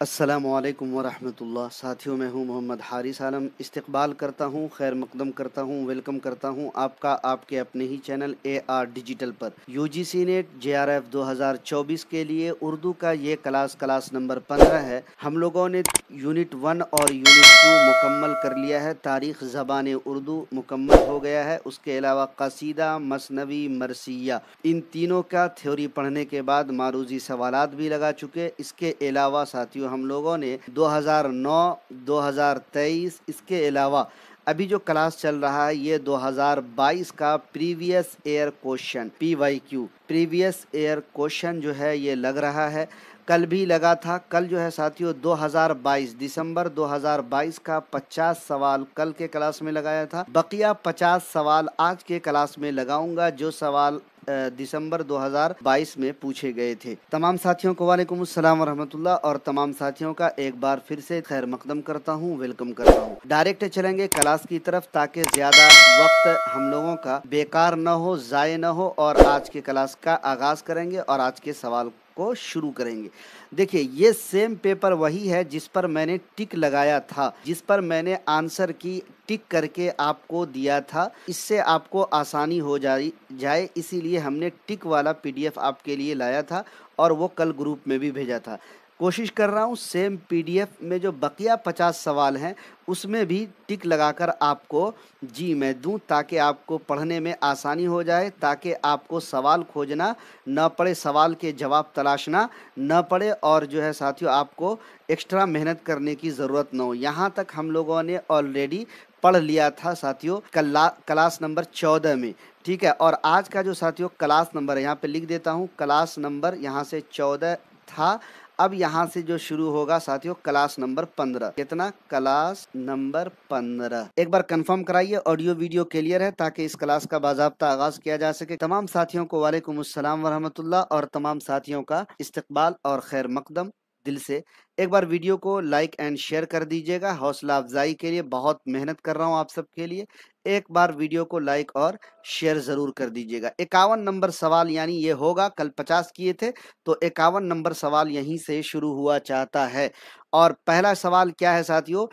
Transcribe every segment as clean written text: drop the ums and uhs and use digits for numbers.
अस्सलामुअलैकुम वरहमतुल्लाह। साथियों, मैं हूं मोहम्मद हारिस आलम। इस्तकबाल करता हूं, खैर मकदम करता हूं, वेलकम करता हूं आपका आपके अपने ही चैनल AR डिजिटल पर। यूजीसी नेट JRF 2024 के लिए उर्दू का ये क्लास नंबर 15 है। हम लोगों ने यूनिट 1 और यूनिट 2 मुकम्मल कर लिया है। तारीख़ ज़बान उर्दू मुकम्मल हो गया है। उसके अलावा कसीदा, मसनवी, मरसिया, इन तीनों का थ्योरी पढ़ने के बाद मारूजी सवालात भी लगा चुके। इसके अलावा साथियों, हम लोगों ने 2009, 2023, इसके अलावा अभी जो क्लास चल रहा है ये 2022 का previous year question PYQ previous year question जो है ये लग रहा है। कल भी लगा था। कल जो है साथियों 2022 दिसंबर 2022 का 50 सवाल कल के क्लास में लगाया था। बकिया 50 सवाल आज के क्लास में लगाऊंगा, जो सवाल दिसंबर 2022 में पूछे गए थे। तमाम साथियों को वालेकुम अस्सलाम वरहमतुल्लाह, और तमाम साथियों का एक बार फिर से खैर मकदम करता हूँ, वेलकम करता हूँ। डायरेक्ट चलेंगे क्लास की तरफ ताकि ज़्यादा वक्त हम लोगों का बेकार न हो, ज़ाय न हो, और आज के क्लास का आगाज़ करेंगे और आज के सवाल को शुरू करेंगे। देखिए, ये सेम पेपर वही है जिस पर मैंने टिक लगाया था, जिस पर मैंने आंसर की टिक करके आपको दिया था। इससे आपको आसानी हो जाए इसीलिए हमने टिक वाला PDF आपके लिए लाया था और वो कल ग्रुप में भी भेजा था। कोशिश कर रहा हूँ सेम PDF में जो बकिया 50 सवाल हैं उसमें भी टिक लगाकर आपको जी मैं दूं, ताकि आपको पढ़ने में आसानी हो जाए, ताकि आपको सवाल खोजना न पड़े, सवाल के जवाब तलाशना न पड़े, और जो है साथियों आपको एक्स्ट्रा मेहनत करने की ज़रूरत न हो। यहाँ तक हम लोगों ने ऑलरेडी पढ़ लिया था साथियों क्लास नंबर 14 में। ठीक है, और आज का जो साथियों क्लास नंबर है, यहाँ पे लिख देता हूँ, क्लास नंबर यहाँ से 14 था। अब यहाँ से जो शुरू होगा साथियों क्लास नंबर 15। कितना? Class number 15। एक बार कंफर्म कराइए ऑडियो वीडियो क्लियर है ताकि इस क्लास का बाज़ाब्ता आगाज किया जा सके। तमाम साथियों को वालेकुम अस्सलाम वरहमतुल्लाह, और तमाम साथियों का इस्तकबाल और खैर मकदम दिल से। एक बार वीडियो को लाइक एंड शेयर कर दीजिएगा, हौसला अफजाई के लिए। बहुत मेहनत कर रहा हूँ आप सबके लिए। एक बार वीडियो को लाइक और शेयर ज़रूर कर दीजिएगा। 51 नंबर सवाल यानी ये होगा, कल 50 किए थे तो 51 नंबर सवाल यहीं से शुरू हुआ चाहता है। और पहला सवाल क्या है साथियों?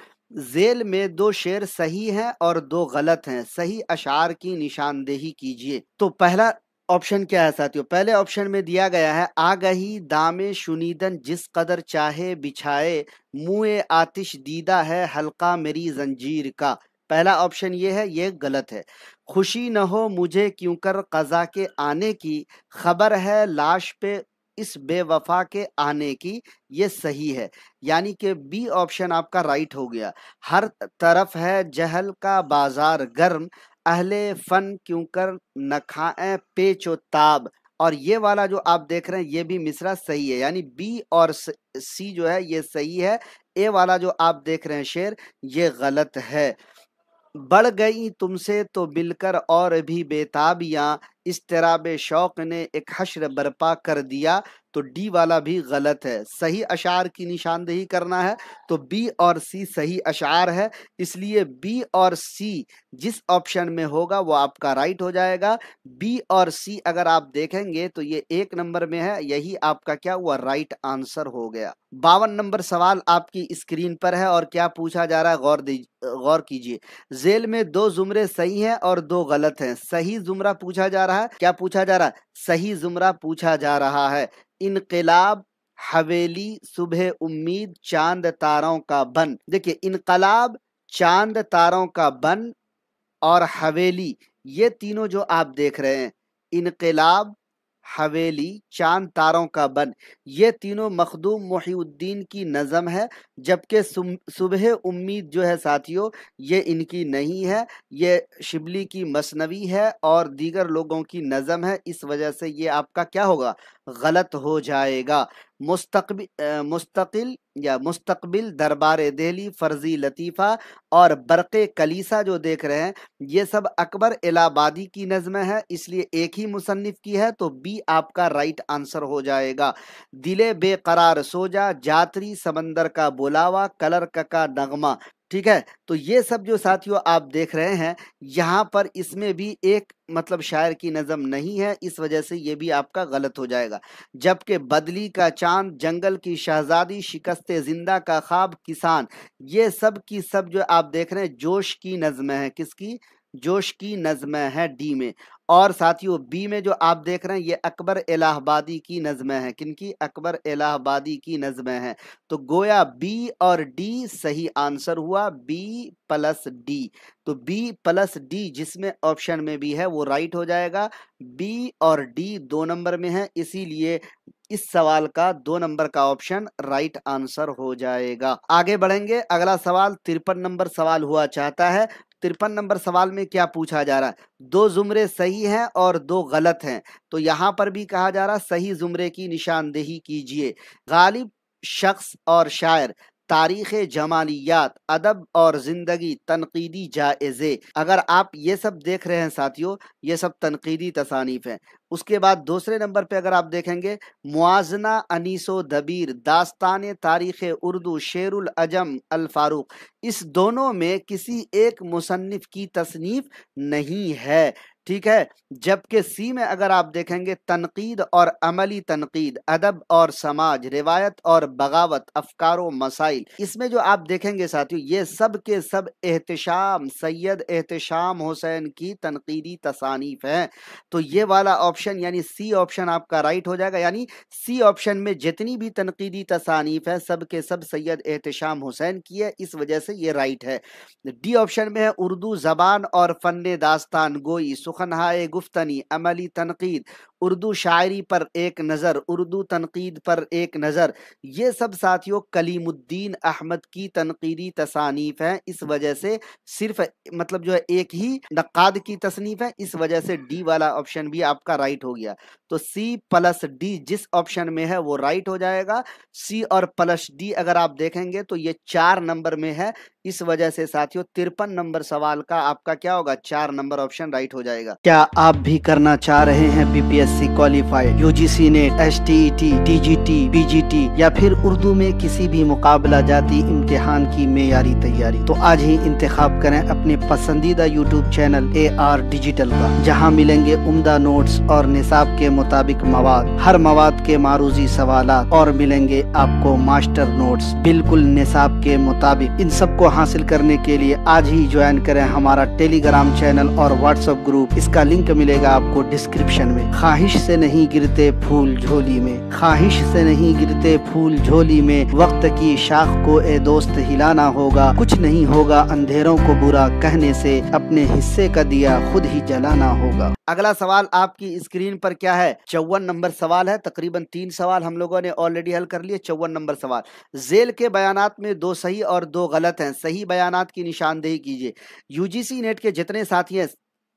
जेल में 2 शेर सही हैं और 2 गलत हैं, सही अशार की निशानदेही कीजिए। तो पहला ऑप्शन क्या है साथियों? पहले ऑप्शन में दिया गया है, आगही दामे शुनीदन जिस कदर चाहे बिछाए, मुए आतिश दीदा है हल्का मेरी जंजीर का। पहला ऑप्शन ये है, ये गलत है। खुशी न हो मुझे क्यों कर कज़ा के आने की, खबर है लाश पे इस बेवफा के आने की, ये सही है। यानी कि बी ऑप्शन आपका राइट हो गया। हर तरफ है जहल का बाजार गर्म, अहले फन क्यों कर न खाएं पेचो ताब। और ये वाला जो आप देख रहे हैं ये भी मिसरा सही है, यानी बी और सी जो है ये सही है। ए वाला जो आप देख रहे हैं शेर ये गलत है। बढ़ गई तुमसे तो मिलकर और भी बेताबियां, इस तरह शौक ने एक हश्र बर्पा कर दिया। तो डी वाला भी गलत है। सही अशार की निशानदेही करना है तो बी और सी सही अशार है, इसलिए बी और सी जिस ऑप्शन में होगा वो आपका राइट हो जाएगा। बी और सी अगर आप देखेंगे तो ये 1 नंबर में है, यही आपका क्या हुआ? राइट आंसर हो गया। 52 नंबर सवाल आपकी स्क्रीन पर है और क्या पूछा जा रहा है, गौर कीजिए। जेल में 2 जुमरे सही हैं और 2 गलत हैं। सही जुमरा पूछा जा रहा है। क्या पूछा जा रहा है? सही जुमरा पूछा जा रहा है। इनकलाब, हवेली, सुबह उम्मीद, चांद तारों का बन। देखिए, इनकलाब, चांद तारों का बन और हवेली, ये तीनों जो आप देख रहे हैं, इनकलाब, हवेली, चांद तारों का बन, ये तीनों मखदूम मोहिउद्दीन की नज़म है। जबकि सुबह उम्मीद जो है साथियों ये इनकी नहीं है, ये शिबली की मसनवी है और दीगर लोगों की नज़म है। इस वजह से ये आपका क्या होगा? गलत हो जाएगा। मुस्तकिल या मुस्तकबिल, दरबार दिल्ली, फर्जी लतीफ़ा और बरक़े कलीसा जो देख रहे हैं ये सब अकबर इलाहाबादी की नज़्म है, इसलिए एक ही मुसन्निफ की है, तो बी आपका राइट आंसर हो जाएगा। दिले बेकरार सो जा, जातरी समंदर का बुलावा, कलर का नगमा, ठीक है। तो ये सब जो साथियों आप देख रहे हैं, यहाँ पर इसमें भी एक मतलब शायर की नज़म नहीं है, इस वजह से ये भी आपका गलत हो जाएगा। जबकि बदली का चांद, जंगल की शहजादी, शिकस्ते जिंदा का ख्वाब, किसान, ये सब की सब जो आप देख रहे हैं जोश की नज़में हैं। किसकी? जोश की नज़में हैं डी में। और साथियों बी में जो आप देख रहे हैं ये अकबर इलाहाबादी की नज़में हैं। किनकी? अकबर इलाहाबादी की नज़में हैं। तो गोया बी और डी सही आंसर हुआ, बी प्लस डी। तो बी प्लस डी जिसमें ऑप्शन में भी है वो राइट हो जाएगा। बी और डी 2 नंबर में है, इसीलिए इस सवाल का 2 नंबर का ऑप्शन राइट आंसर हो जाएगा। आगे बढ़ेंगे, अगला सवाल 53 नंबर सवाल हुआ चाहता है। 53 नंबर सवाल में क्या पूछा जा रहा है? 2 जुमरे सही हैं और 2 गलत हैं। तो यहां पर भी कहा जा रहा है सही जुमरे की निशानदेही कीजिए। गालिब शख्स और शायर, तारीख़ जमालियात, अदब और ज़िंदगी, तनकीदी जायज़े। अगर आप ये सब देख रहे हैं साथियों, ये सब तनकीदी तसानीफ़ हैं। उसके बाद दूसरे नंबर पे अगर आप देखेंगे, मुआजना अनीसो दबीर, दास्तान तारीख़ उर्दू, शेरुल अजम अल फारूक, इस दोनों में किसी एक मुसन्निफ की तसनीफ़ नहीं है। ठीक है। जबकि सी में अगर आप देखेंगे, तनकीद और अमली तनकीद, अदब और समाज, रिवायत और बगावत, अफकार व मसाइल, इसमें जो आप देखेंगे साथियों ये सब के सब एहतशाम, सैयद एहतशाम हुसैन की तनकीदी तसानीफ हैं। तो ये वाला ऑप्शन यानी सी ऑप्शन आपका राइट हो जाएगा। यानी सी ऑप्शन में जितनी भी तनकीदी तसानीफ है सब के सब सैयद एहतशाम हुसैन की है, इस वजह से ये राइट है। डी ऑप्शन में है उर्दू जबान और फन्ने दास्तान गोई, सुखनहाए गुफ्तनी, अमली तनकीद, उर्दू शायरी पर एक नज़र, उर्दू तनकीद पर एक नज़र, ये सब साथियों कलीमुद्दीन अहमद की तनकीदी तसानीफ हैं। इस वजह से सिर्फ मतलब जो है एक ही नक्काद की तसनीफ है, इस वजह से डी वाला ऑप्शन भी आपका राइट हो गया। तो सी प्लस डी जिस ऑप्शन में है वो राइट हो जाएगा। सी और प्लस डी अगर आप देखेंगे तो ये 4 नंबर में है, इस वजह से साथियों 53 नंबर सवाल का आपका क्या होगा? 4 नंबर ऑप्शन राइट हो जाएगा। क्या आप भी करना चाह रहे हैं BPSC qualified, UGC net, STET, TGT, PGT या फिर उर्दू में किसी भी मुकाबला जाती इम्तिहान की मेयारी तैयारी? तो आज ही इंतखाब करें अपने पसंदीदा यूट्यूब चैनल AR डिजिटल का, जहां मिलेंगे उम्दा नोट्स और निसाब के मुताबिक मवाद, हर मवाद के मारूजी सवालात और मिलेंगे आपको मास्टर नोट्स बिल्कुल निसाब के मुताबिक। इन सबको हासिल करने के लिए आज ही ज्वाइन करें हमारा टेलीग्राम चैनल और व्हाट्सएप ग्रुप, इसका लिंक मिलेगा आपको डिस्क्रिप्शन में। ख्वाहिश से नहीं गिरते फूल झोली में, ख्वाहिश से नहीं गिरते फूल झोली में, वक्त की शाख को ए दोस्त हिलाना होगा, कुछ नहीं होगा अंधेरों को बुरा कहने से, अपने हिस्से का दिया खुद ही जलाना होगा। अगला सवाल आपकी स्क्रीन पर क्या है? 54 नंबर सवाल है। तकरीबन 3 सवाल हम लोगों ने ऑलरेडी हल कर लिए। 54 नंबर सवाल, जेल के बयानात में 2 सही और 2 गलत हैं, सही बयानात की निशानदेही कीजिए। यूजीसी नेट के जितने साथी हैं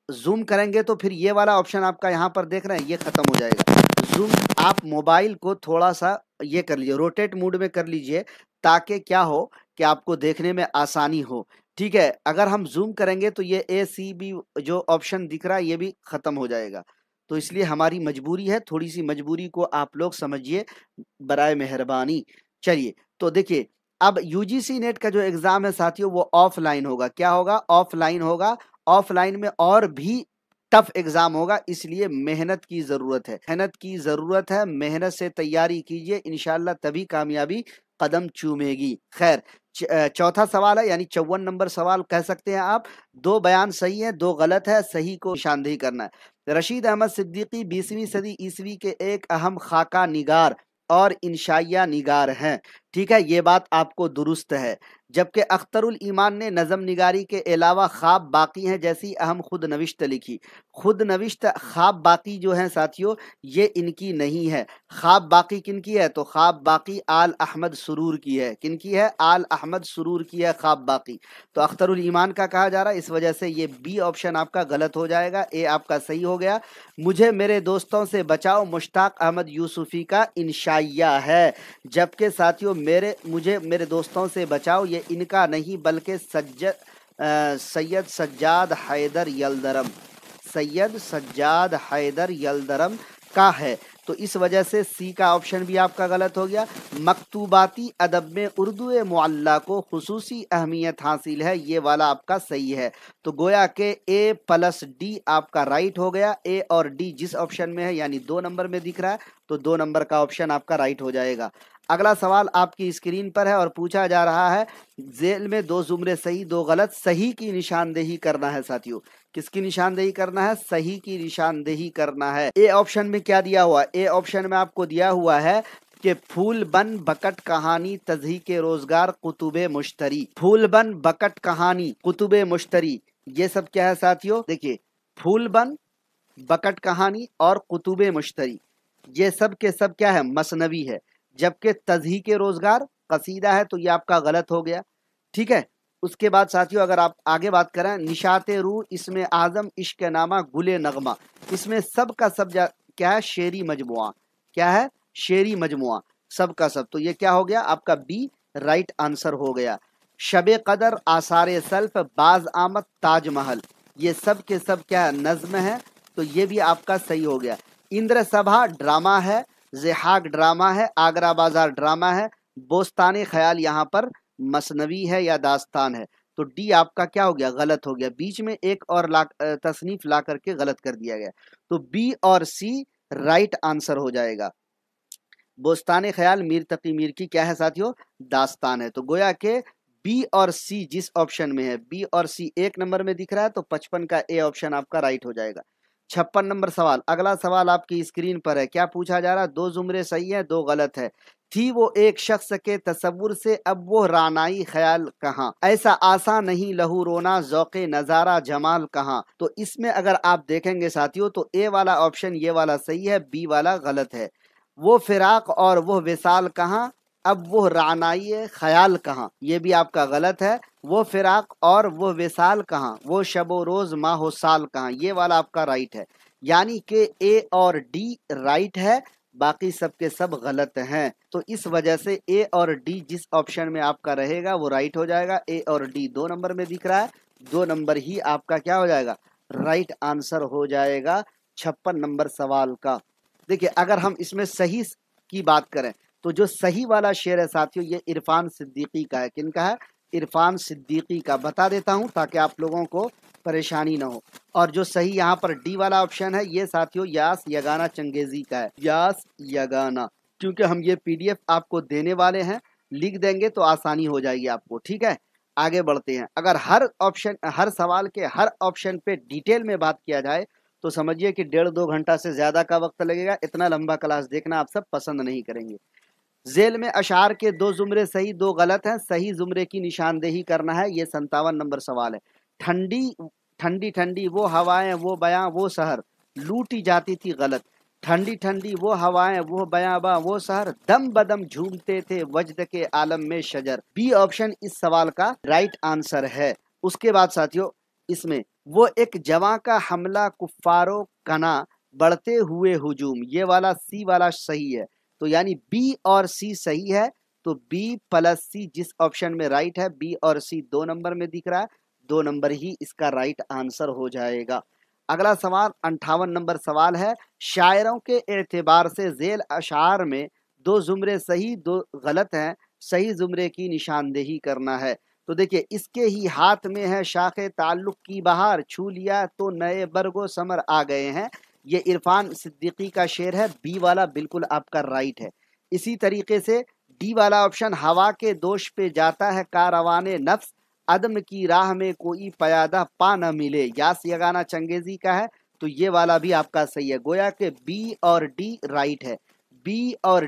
जूम करेंगे तो फिर ये वाला ऑप्शन आपका यहाँ पर देख रहे हैं ये खत्म हो जाएगा। जूम आप मोबाइल को थोड़ा सा ये कर लीजिए, रोटेट मोड में कर लीजिए, ताकि क्या हो कि आपको देखने में आसानी हो। ठीक है। अगर हम जूम करेंगे तो ये ACB जो ऑप्शन दिख रहा है ये भी खत्म हो जाएगा। तो इसलिए हमारी मजबूरी है, थोड़ी सी मजबूरी को आप लोग समझिए बराए मेहरबानी। चलिए तो देखिए, अब यूजीसी नेट का जो एग्जाम है साथियों वो ऑफलाइन होगा। क्या होगा? ऑफलाइन होगा। ऑफलाइन में और भी टफ एग्जाम होगा, इसलिए मेहनत की जरूरत है, मेहनत की जरूरत है। मेहनत से तैयारी कीजिए, इंशाल्लाह तभी कामयाबी कदम चूमेगी। खैर, चौथा सवाल है यानी 54 नंबर सवाल कह सकते हैं आप। 2 बयान सही है, 2 गलत है, सही को निशानदेही करना है। रशीद अहमद सिद्दीकी 20वीं सदी ईसवी के एक अहम खाका निगार और इंशाइया निगार हैं। ठीक है, ये बात आपको दुरुस्त है। जबकि अख्तरुल ईमान ने नज़म निगारी के अलावा ख्वाब बाकी हैं जैसी अहम खुद नविश्त लिखी। खुद नविश्त ख्वाब बाकी जो है साथियों ये इनकी नहीं है। ख्वाब बाकी किनकी है? तो ख्वाब बाकी आल अहमद सुरूर की है। किनकी है? आल अहमद सुरूर की है ख्वाब बाकी। तो अख्तरुल ईमान का कहा जा रहा है, इस वजह से ये बी ऑप्शन आपका गलत हो जाएगा, ए आपका सही हो गया। मुझे मेरे दोस्तों से बचाओ मुश्ताक अहमद यूसुफी का इंशाइया है। जबकि साथियों मुझे मेरे दोस्तों से बचाओ ये इनका नहीं बल्कि सैयद सज्जाद हैदर यलदरम, सैयद सज्जाद हैदर यलदरम का है। तो इस वजह से सी का ऑप्शन भी आपका गलत हो गया। मकतूबाती अदब में उर्दू मुअल्ला को खुसूसी अहमियत हासिल है, ये वाला आपका सही है। तो गोया के ए प्लस डी आपका राइट हो गया। ए और डी जिस ऑप्शन में है यानी 2 नंबर में दिख रहा है, तो 2 नंबर का ऑप्शन आपका राइट हो जाएगा। अगला सवाल आपकी स्क्रीन पर है और पूछा जा रहा है, जेल में 2 जुमरे सही 2 गलत, सही की निशानदेही करना है साथियों। किसकी निशानदेही करना है? सही की निशानदेही करना है। ए ऑप्शन में क्या दिया हुआ है? ए ऑप्शन में आपको दिया हुआ है कि फूल बन बकट कहानी तज़हीके रोजगार कुतुबे मुश्तरी। फूल बन बकट कहानी कुतुबे मुश्तरी, ये सब क्या है साथियों? देखिए, फूल बन बकट कहानी और कुतुबे मुश्तरी, ये सब के सब क्या है? मसनवी है। जबकि तज़हीके रोजगार कसीदा है, तो ये आपका गलत हो गया। ठीक है। उसके बाद साथियों अगर आप आगे बात करें, निशाते रूह इसमें आजम इश्क नामा गुले नगमा, इसमें सब का सब क्या है? शेरी मजमुआ। क्या है? शेरी मजमुआ, सब का सब। तो ये क्या हो गया? आपका बी राइट आंसर हो गया। शबे कदर आसारे सल्फ बाज आमद ताजमहल, ये सब के सब क्या है? नज्म है, तो ये भी आपका सही हो गया। इंद्र सभा ड्रामा है, ज़िहाक ड्रामा है, आगरा बाजार ड्रामा है, बोस्ताने ख्याल यहाँ पर मसनवी है या दास्तान है। तो डी आपका क्या हो गया? गलत हो गया। बीच में एक और तसनीफ ला करके गलत कर दिया गया। तो बी और सी राइट आंसर हो जाएगा। बोस्ताने ख्याल मीर तकी मीर की क्या है साथियों? दास्तान है। तो गोया के बी और सी जिस ऑप्शन में है, बी और सी 1 नंबर में दिख रहा है, तो 55 का ए ऑप्शन आपका राइट हो जाएगा। 56 नंबर सवाल, अगला सवाल आपकी स्क्रीन पर है। क्या पूछा जा रहा है? 2 जुमरे सही है 2 गलत है। थी वो एक शख्स के तसव्वुर से अब वो रानाई ख्याल कहाँ, ऐसा आसा नहीं लहू रोना ज़ौक़े नजारा जमाल कहाँ। तो इसमें अगर आप देखेंगे साथियों, तो ए वाला ऑप्शन ये वाला सही है, बी वाला गलत है। वो फिराक और वो विसाल कहाँ, अब वो रानाई ख्याल कहाँ, ये भी आपका गलत है। वो फिराक और वो विसाल कहाँ, वो शबो रोज माहो साल कहाँ, ये वाला आपका राइट है। यानी कि ए और डी राइट है, बाकी सब के सब गलत हैं। तो इस वजह से ए और डी जिस ऑप्शन में आपका रहेगा वो राइट हो जाएगा। ए और डी 2 नंबर में दिख रहा है, 2 नंबर ही आपका क्या हो जाएगा? राइट आंसर हो जाएगा 56 नंबर सवाल का। देखिए, अगर हम इसमें सही की बात करें, तो जो सही वाला शेर है साथियों, ये इरफान सिद्दीकी का है। किनका है? इरफान सिद्दीकी का। बता देता हूं ताकि आप लोगों को परेशानी ना हो। और जो सही यहाँ पर डी वाला ऑप्शन है, ये साथियों यास यगाना चंगेजी का है। यास यगाना, क्योंकि हम ये पीडीएफ आपको देने वाले हैं, लिख देंगे तो आसानी हो जाएगी आपको। ठीक है, आगे बढ़ते हैं। अगर हर सवाल के हर ऑप्शन पे डिटेल में बात किया जाए, तो समझिए कि 1.5-2 घंटा से ज्यादा का वक्त लगेगा। इतना लंबा क्लास देखना आप सब पसंद नहीं करेंगे। जेल में अशार के 2 जुमरे सही 2 गलत हैं, सही जुमरे की निशानदेही करना है। ये 57 नंबर सवाल है। ठंडी ठंडी ठंडी वो हवाएं वो बयां वो सहर लूटी जाती थी गलत, ठंडी ठंडी वो हवाएं वो बयां बा वो सहर दम बदम झूमते थे वजद के आलम में शजर। बी ऑप्शन इस सवाल का राइट आंसर है। उसके बाद साथियों इसमें वो एक जवां का हमला कुफ्फारो कना बढ़ते हुए हुजूम, ये वाला सी वाला सही है। तो यानी बी और सी सही है। तो बी प्लस सी जिस ऑप्शन में राइट है, बी और सी 2 नंबर में दिख रहा है, 2 नंबर ही इसका राइट आंसर हो जाएगा। अगला सवाल 58 नंबर सवाल है। शायरों के एतबार से जेल अशार में 2 जुमरे सही 2 गलत हैं, सही जुमरे की निशानदेही करना है। तो देखिए, इसके ही हाथ में है शाखे ताल्लुक की बहार, छू लिया तो नए बरगो समर आ गए हैं। ये इरफान सिद्दीकी का शेर है। बी वाला बिल्कुल आपका राइट है। इसी तरीके से डी वाला ऑप्शन, हवा के दोष पे जाता है कारवाने नफ्स, अदम की राह में कोई पयादा पा न मिले, यास यगाना चंगेजी का है। तो ये वाला भी आपका सही है। गोया के बी और डी राइट है। बी और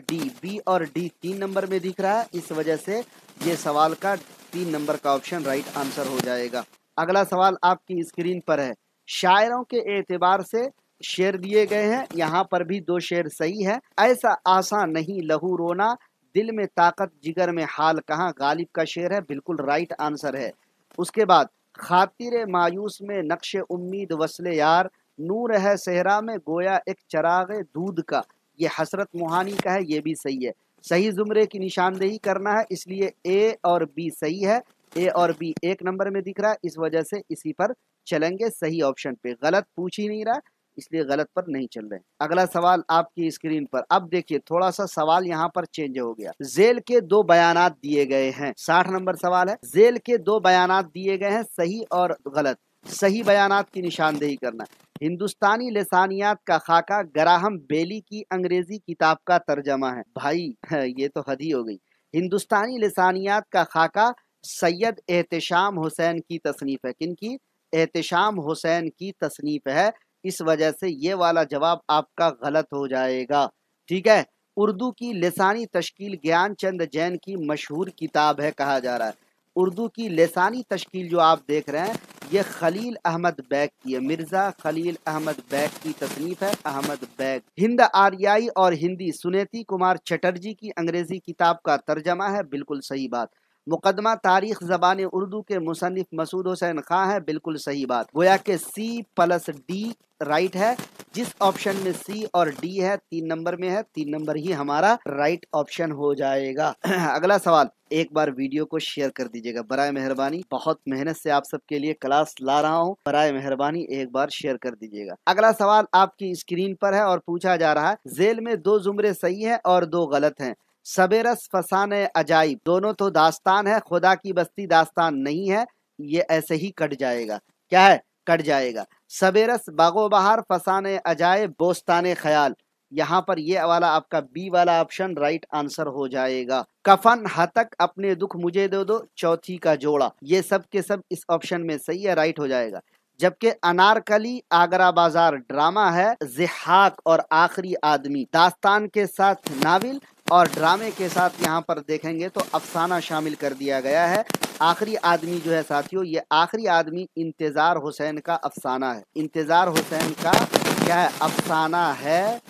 डी 3 नंबर में दिख रहा है, इस वजह से ये सवाल का 3 नंबर का ऑप्शन राइट आंसर हो जाएगा। अगला सवाल आपकी स्क्रीन पर है। शायरों के एतबार से शेर दिए गए हैं, यहाँ पर भी 2 शेर सही है। ऐसा आसान नहीं लहू रोना, दिल में ताकत जिगर में हाल कहाँ, गालिब का शेर है, बिल्कुल राइट आंसर है। उसके बाद खातिर मायूस में नक्शे उम्मीद वस्ले यार, नूर है सेहरा में गोया एक चराग दूध का, ये हसरत मोहानी का है, ये भी सही है। सही जुमरे की निशानदेही करना है, इसलिए ए और बी सही है। ए और बी 1 नंबर में दिख रहा है, इस वजह से इसी पर चलेंगे, सही ऑप्शन पे। गलत पूछ ही नहीं रहा, इसलिए गलत पर नहीं चल रहे। अगला सवाल आपकी स्क्रीन पर। अब देखिए थोड़ा सा सवाल यहाँ पर चेंज हो गया। जेल के दो बयानात दिए गए हैं, 60 नंबर सवाल है। जेल के दो बयानात दिए गए हैं, सही और गलत। सही बयानात की निशानदेही करना। हिंदुस्तानी लिसानियात का खाका ग्राहम बेली की अंग्रेजी किताब का तर्जमा है। भाई ये तो हद ही हो गई। हिंदुस्तानी लिसानियात का खाका सैयद एहतशाम हुसैन की तसनीफ है। किनकी? एहतशाम हुसैन की तसनीफ है। इस वजह से ये वाला जवाब आपका गलत हो जाएगा। ठीक है। उर्दू की लिसानी तश्कील ज्ञानचंद जैन की मशहूर किताब है कहा जा रहा है। उर्दू की लिसानी तश्कील जो आप देख रहे हैं ये खलील अहमद बैग की है। मिर्जा खलील अहमद बैग की तसनीफ है। अहमद बैग। हिंद आर्याई और हिंदी सुनेती कुमार चटर्जी की अंग्रेजी किताब का तर्जमा है। बिल्कुल सही बात। मुकदमा तारीख ज़बान उर्दू के मुसन्निफ मसूद हुसैन खां है। बिल्कुल सही बात। गोया के C+D राइट है। जिस ऑप्शन में C और D है 3 नंबर में है, 3 नंबर ही हमारा राइट ऑप्शन हो जाएगा। अगला सवाल। एक बार वीडियो को शेयर कर दीजिएगा बराए मेहरबानी। बहुत मेहनत से आप सबके लिए क्लास ला रहा हूँ, बराए मेहरबानी एक बार शेयर कर दीजिएगा। अगला सवाल आपकी स्क्रीन पर है और पूछा जा रहा है जेल में 2 जुमरे सही है और 2 गलत हैं। सबेरस फसान अजाइब दोनों तो दास्तान है, खुदा की बस्ती दास्तान नहीं है। ये ऐसे ही कट जाएगा। क्या है? कट जाएगा। सबेरस बागो बहार फसान अजाइब बोस्तान ख्याल। यहाँ पर ये वाला आपका बी वाला ऑप्शन राइट आंसर हो जाएगा। कफन हतक अपने दुख मुझे दे दो चौथी का जोड़ा। ये सब के सब इस ऑप्शन में सही है, राइट हो जाएगा। जबकि अनारकली आगरा बाजार ड्रामा है। जिहाक और आखिरी आदमी दास्तान के साथ नाविल और ड्रामे के साथ यहाँ पर देखेंगे तो अफसाना शामिल कर दिया गया है। आखिरी आदमी जो है साथियों, ये आखिरी आदमी इंतजार हुसैन का अफसाना है। इंतजार हुसैन का क्या है? अफसाना है।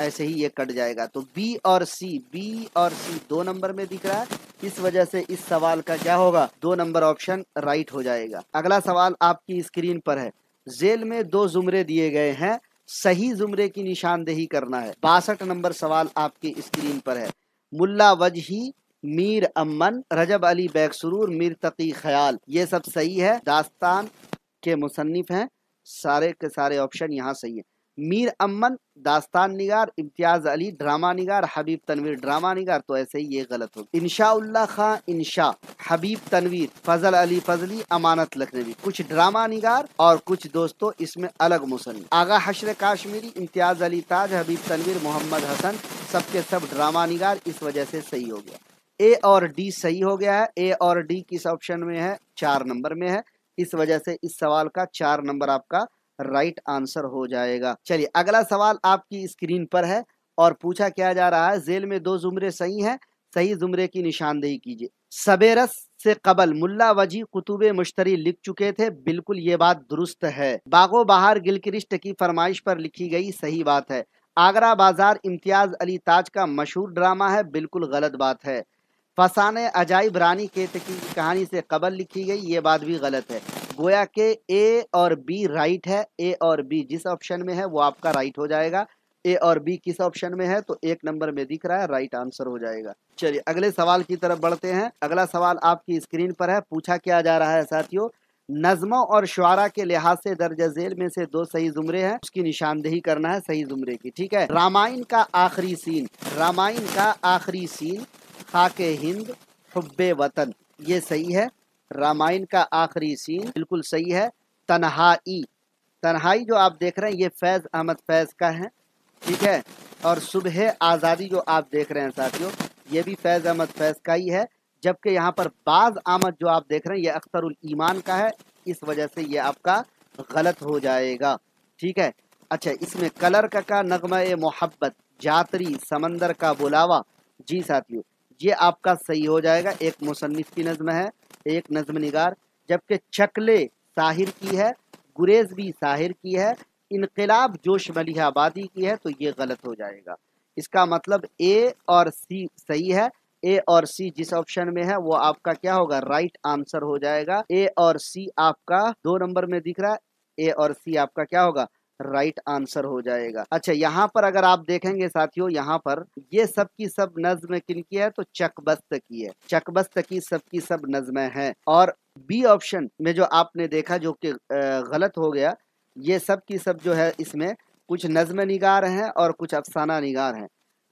ऐसे ही ये कट जाएगा। तो बी और सी 2 नंबर में दिख रहा है। इस वजह से इस सवाल का क्या होगा? 2 नंबर ऑप्शन राइट हो जाएगा। अगला सवाल आपकी स्क्रीन पर है। जेल में 2 जुमरे दिए गए हैं, सही जुमरे की निशानदेही करना है। 62 नंबर सवाल आपकी स्क्रीन पर है। मुल्ला वजही, मीर अमन, रजब अली बैग सुरूर, मीर तकी ख्याल। ये सब सही है, दास्तान के मुसन्निफ हैं। सारे के सारे ऑप्शन यहाँ सही है। मीर अमन दास्तान निगार, इम्तियाज अली ड्रामा निगार, हबीब तनवीर ड्रामा निगार। तो ऐसे ही ये गलत होगा। इंशाउल्लाह खां इंशा, हबीब तनवीर, फजल अली फजली, अमानत लखनवी। कुछ ड्रामा निगार और कुछ दोस्तों इसमें अलग मुसन्निफ। आगा हशर काश्मीरी, इम्तियाज अली ताज, हबीब तनवीर, मोहम्मद हसन, सबके सब ड्रामा निगार। इस वजह से सही हो गया। ए और डी सही हो गया है। ए और डी किस ऑप्शन में है? 4 नंबर में है। इस वजह से इस सवाल का 4 नंबर आपका राइट आंसर हो जाएगा। चलिए अगला सवाल आपकी स्क्रीन पर है और पूछा क्या जा रहा है। जेल में 2 जुमरे सही हैं, सही जुमरे की निशानदेही कीजिए। सबेरस से कबल मुल्ला वजी कुतुबे मुश्तरी लिख चुके थे। बिल्कुल ये बात दुरुस्त है। बागो बहार गिलक्रिस्ट की फरमाइश पर लिखी गई, सही बात है। आगरा बाजार इम्तियाज अली ताज का मशहूर ड्रामा है। बिल्कुल गलत बात है। फसाने अजाइब रानी केतकी की कहानी से कबल लिखी गई, ये बात भी गलत है। गोया के ए और बी राइट है। ए और बी जिस ऑप्शन में है वो आपका राइट हो जाएगा। ए और बी किस ऑप्शन में है? तो 1 नंबर में दिख रहा है, राइट आंसर हो जाएगा। चलिए अगले सवाल की तरफ बढ़ते हैं। अगला सवाल आपकी स्क्रीन पर है। पूछा क्या जा रहा है साथियों, नज़्मों और शुआरा के लिहाज से दर्ज झेल में से 2 सही जुमरे हैं, उसकी निशानदेही करना है सही जुमरे की। ठीक है। रामायण का आखिरी सीन, रामायण का आखिरी सीन खाके हिंद हुब्बे वतन, ये सही है। रामायण का आखिरी सीन बिल्कुल सही है। तन्हाई, तन्हाई जो आप देख रहे हैं ये फैज़ अहमद फैज़ का है। ठीक है। और सुबह आज़ादी जो आप देख रहे हैं साथियों ये भी फैज़ अहमद फैज़ का ही है। जबकि यहाँ पर बाज आमद जो आप देख रहे हैं ये अख्तरुल ईमान का है। इस वजह से ये आपका गलत हो जाएगा। ठीक है। अच्छा, इसमें कलर का नगमा ए मोहब्बत, जातरी, समंदर का बुलावा, जी साथियों ये आपका सही हो जाएगा। एक मुसन्निफ की नज़्म है, एक नज़्म निगार। जबकि चकले साहिर की है, गुरेज भी साहिर की है, इनकलाब जोश मलिहाबादी की है। तो ये गलत हो जाएगा। इसका मतलब ए और सी सही है। ए और सी जिस ऑप्शन में है वो आपका क्या होगा? राइट आंसर हो जाएगा। ए और सी आपका 2 नंबर में दिख रहा है। ए और सी आपका क्या होगा? राइट आंसर हो जाएगा। अच्छा, यहाँ पर अगर आप देखेंगे साथियों यहाँ पर ये सब की सब नज्म किनकी है? तो चकबस्त की है। चकबस्त की सबकी सब नज्में हैं। और बी ऑप्शन में जो आपने देखा जो कि गलत हो गया, ये सब की सब जो है इसमें कुछ नज़्म निगार हैं और कुछ अफसाना निगार हैं।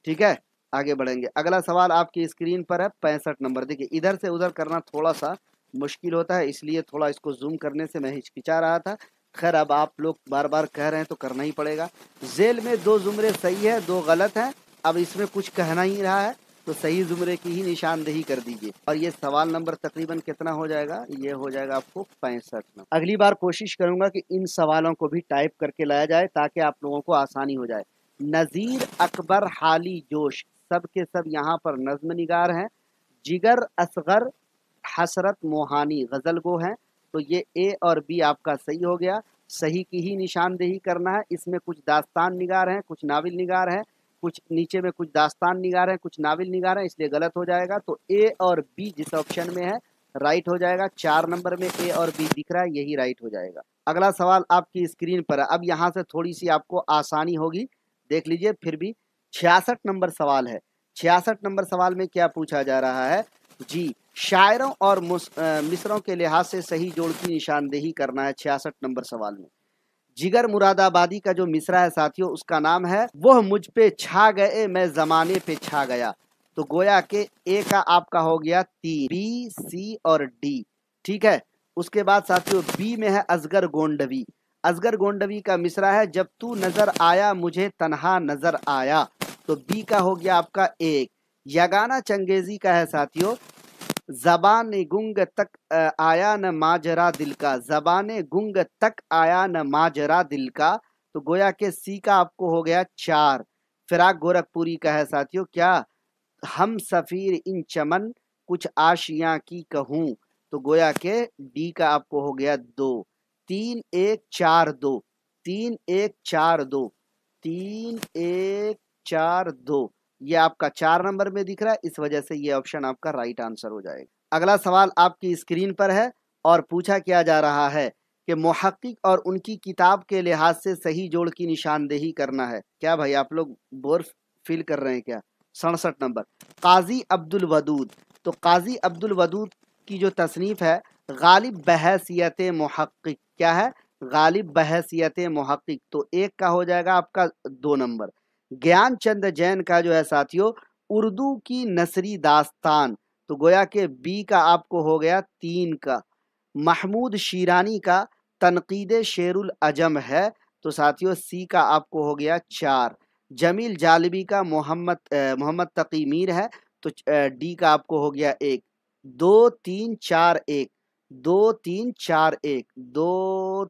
ठीक है, आगे बढ़ेंगे। अगला सवाल आपकी स्क्रीन पर है 65 नंबर। देखिए इधर से उधर करना थोड़ा सा मुश्किल होता है, इसलिए थोड़ा इसको जूम करने से मैं हिचकिचा रहा था। खैर अब आप लोग बार बार कह रहे हैं तो करना ही पड़ेगा। जेल में 2 जुमरे सही है, 2 गलत हैं। अब इसमें कुछ कहना ही रहा है तो सही जुमरे की ही निशानदेही कर दीजिए। और ये सवाल नंबर तकरीबन कितना हो जाएगा, ये हो जाएगा आपको 65 नंबर। अगली बार कोशिश करूंगा कि इन सवालों को भी टाइप करके लाया जाए ताकि आप लोगों को आसानी हो जाए। नज़ीर अकबर हाली जोश सब के सब यहाँ पर नज्म निगार हैं। जिगर असगर हसरत मोहानी गजल गो हैं। तो ये ए और बी आपका सही हो गया। सही की ही निशानदेही करना है। इसमें कुछ दास्तान निगार हैं, कुछ नाविल निगार हैं, कुछ नीचे में कुछ दास्तान निगार हैं, कुछ नाविल निगार हैं, इसलिए गलत हो जाएगा। तो ए और बी जिस ऑप्शन में है राइट हो जाएगा। 4 नंबर में ए और बी दिख रहा है, यही राइट हो जाएगा। अगला सवाल आपकी स्क्रीन पर है। अब यहाँ से थोड़ी सी आपको आसानी होगी, देख लीजिए। फिर भी 66 नंबर सवाल है। 66 नंबर सवाल में क्या पूछा जा रहा है जी, शायरों और मिसरों के लिहाज से सही जोड़ की निशानदेही करना है 66 नंबर सवाल में। जिगर मुरादाबादी का जो मिसरा है साथियों, उसका नाम है वह मुझ पे छा गए मैं जमाने पे छा गया। तो गोया के ए का आपका हो गया 3, बी सी और डी। ठीक है, उसके बाद साथियों बी में है असगर गोंडवी। असगर गोंडवी का मिसरा है जब तू नजर आया मुझे तन्हा नजर आया। तो बी का हो गया आपका 1। यगाना चंगेजी का है साथियों, ज़बान गुंग तक आया न माजरा दिल का। ज़बान गुंग तक आया न माजरा दिल का। तो गोया के सी का आपको हो गया 4। फिराक गोरखपुरी का है साथियों, क्या हम सफीर इन चमन कुछ आशियां की कहूं। तो गोया के डी का आपको हो गया 2। 3 1 4 2, 3 1 4 2, 3 1 4 2। ये आपका 4 नंबर में दिख रहा है, इस वजह से ये ऑप्शन आपका राइट आंसर हो जाएगा। अगला सवाल आपकी स्क्रीन पर है और पूछा क्या जा रहा है कि मुहक्किक और उनकी किताब के लिहाज से सही जोड़ की निशानदेही करना है। क्या भाई आप लोग बोर फील कर रहे हैं क्या? 67 नंबर काजी अब्दुल वदूद। तो काजी अब्दुल वदूद की जो तसनीफ है गालिब बहसियत मुहक्किक, क्या है? गालिब बहसियत मुहक्किक। तो एक का हो जाएगा आपका 2 नंबर। ज्ञानचंद जैन का जो है साथियों उर्दू की नसरी दास्तान। तो गोया के बी का आपको हो गया 3 का। महमूद शीरानी का तनकीद शेरुल अजम है। तो साथियों सी का आपको हो गया 4। जमील जालिबी का मोहम्मद तकी मीर है। तो डी का आपको हो गया 1। 2 3 4 1, 2 3 4 1, 2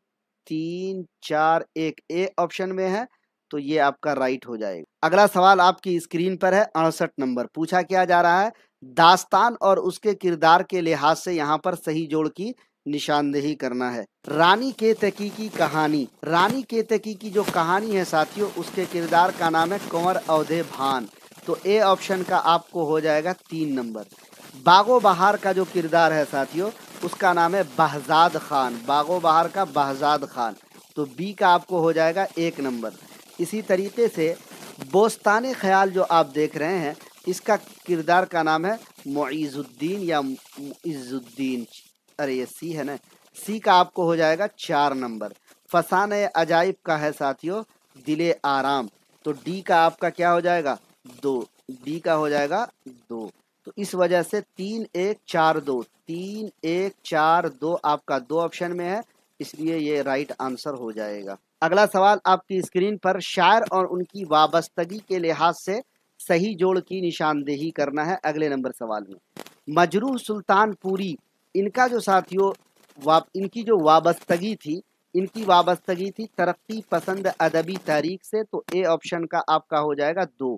3 4 1 ए ऑप्शन में है, तो ये आपका राइट हो जाएगा। अगला सवाल आपकी स्क्रीन पर है 68 नंबर। पूछा क्या जा रहा है, दास्तान और उसके किरदार के लिहाज से यहाँ पर सही जोड़ की निशानदेही करना है। रानी केतकी की कहानी, रानी केतकी की जो कहानी है साथियों उसके किरदार का नाम है कुंवर अवधे भान। तो ए ऑप्शन का आपको हो जाएगा 3 नंबर। बागो बहार का जो किरदार है साथियों उसका नाम है बहजाद खान। बागो बहार का बहजाद खान। तो बी का आपको हो जाएगा 1 नंबर। इसी तरीके से बोस्ताने ख्याल जो आप देख रहे हैं इसका किरदार का नाम है मुइजुद्दीन या मुइजुद्दीन। अरे ये सी है ना, सी का आपको हो जाएगा 4 नंबर। फसाने अजाइब का है साथियों दिले आराम। तो डी का आपका क्या हो जाएगा 2। डी का हो जाएगा 2। तो इस वजह से 3 1 4 2, 3 1 4 2 आपका 2 ऑप्शन में है, इसलिए ये राइट आंसर हो जाएगा। अगला सवाल आपकी स्क्रीन पर शायर और उनकी वाबस्तगी के लिहाज से सही जोड़ की निशानदेही करना है। अगले नंबर सवाल में मजरूह सुल्तानपुरी, इनका जो साथियों इनकी जो वाबस्तगी थी, इनकी वाबस्तगी थी तरक्की पसंद अदबी तहरीक से। तो ए ऑप्शन का आपका हो जाएगा 2।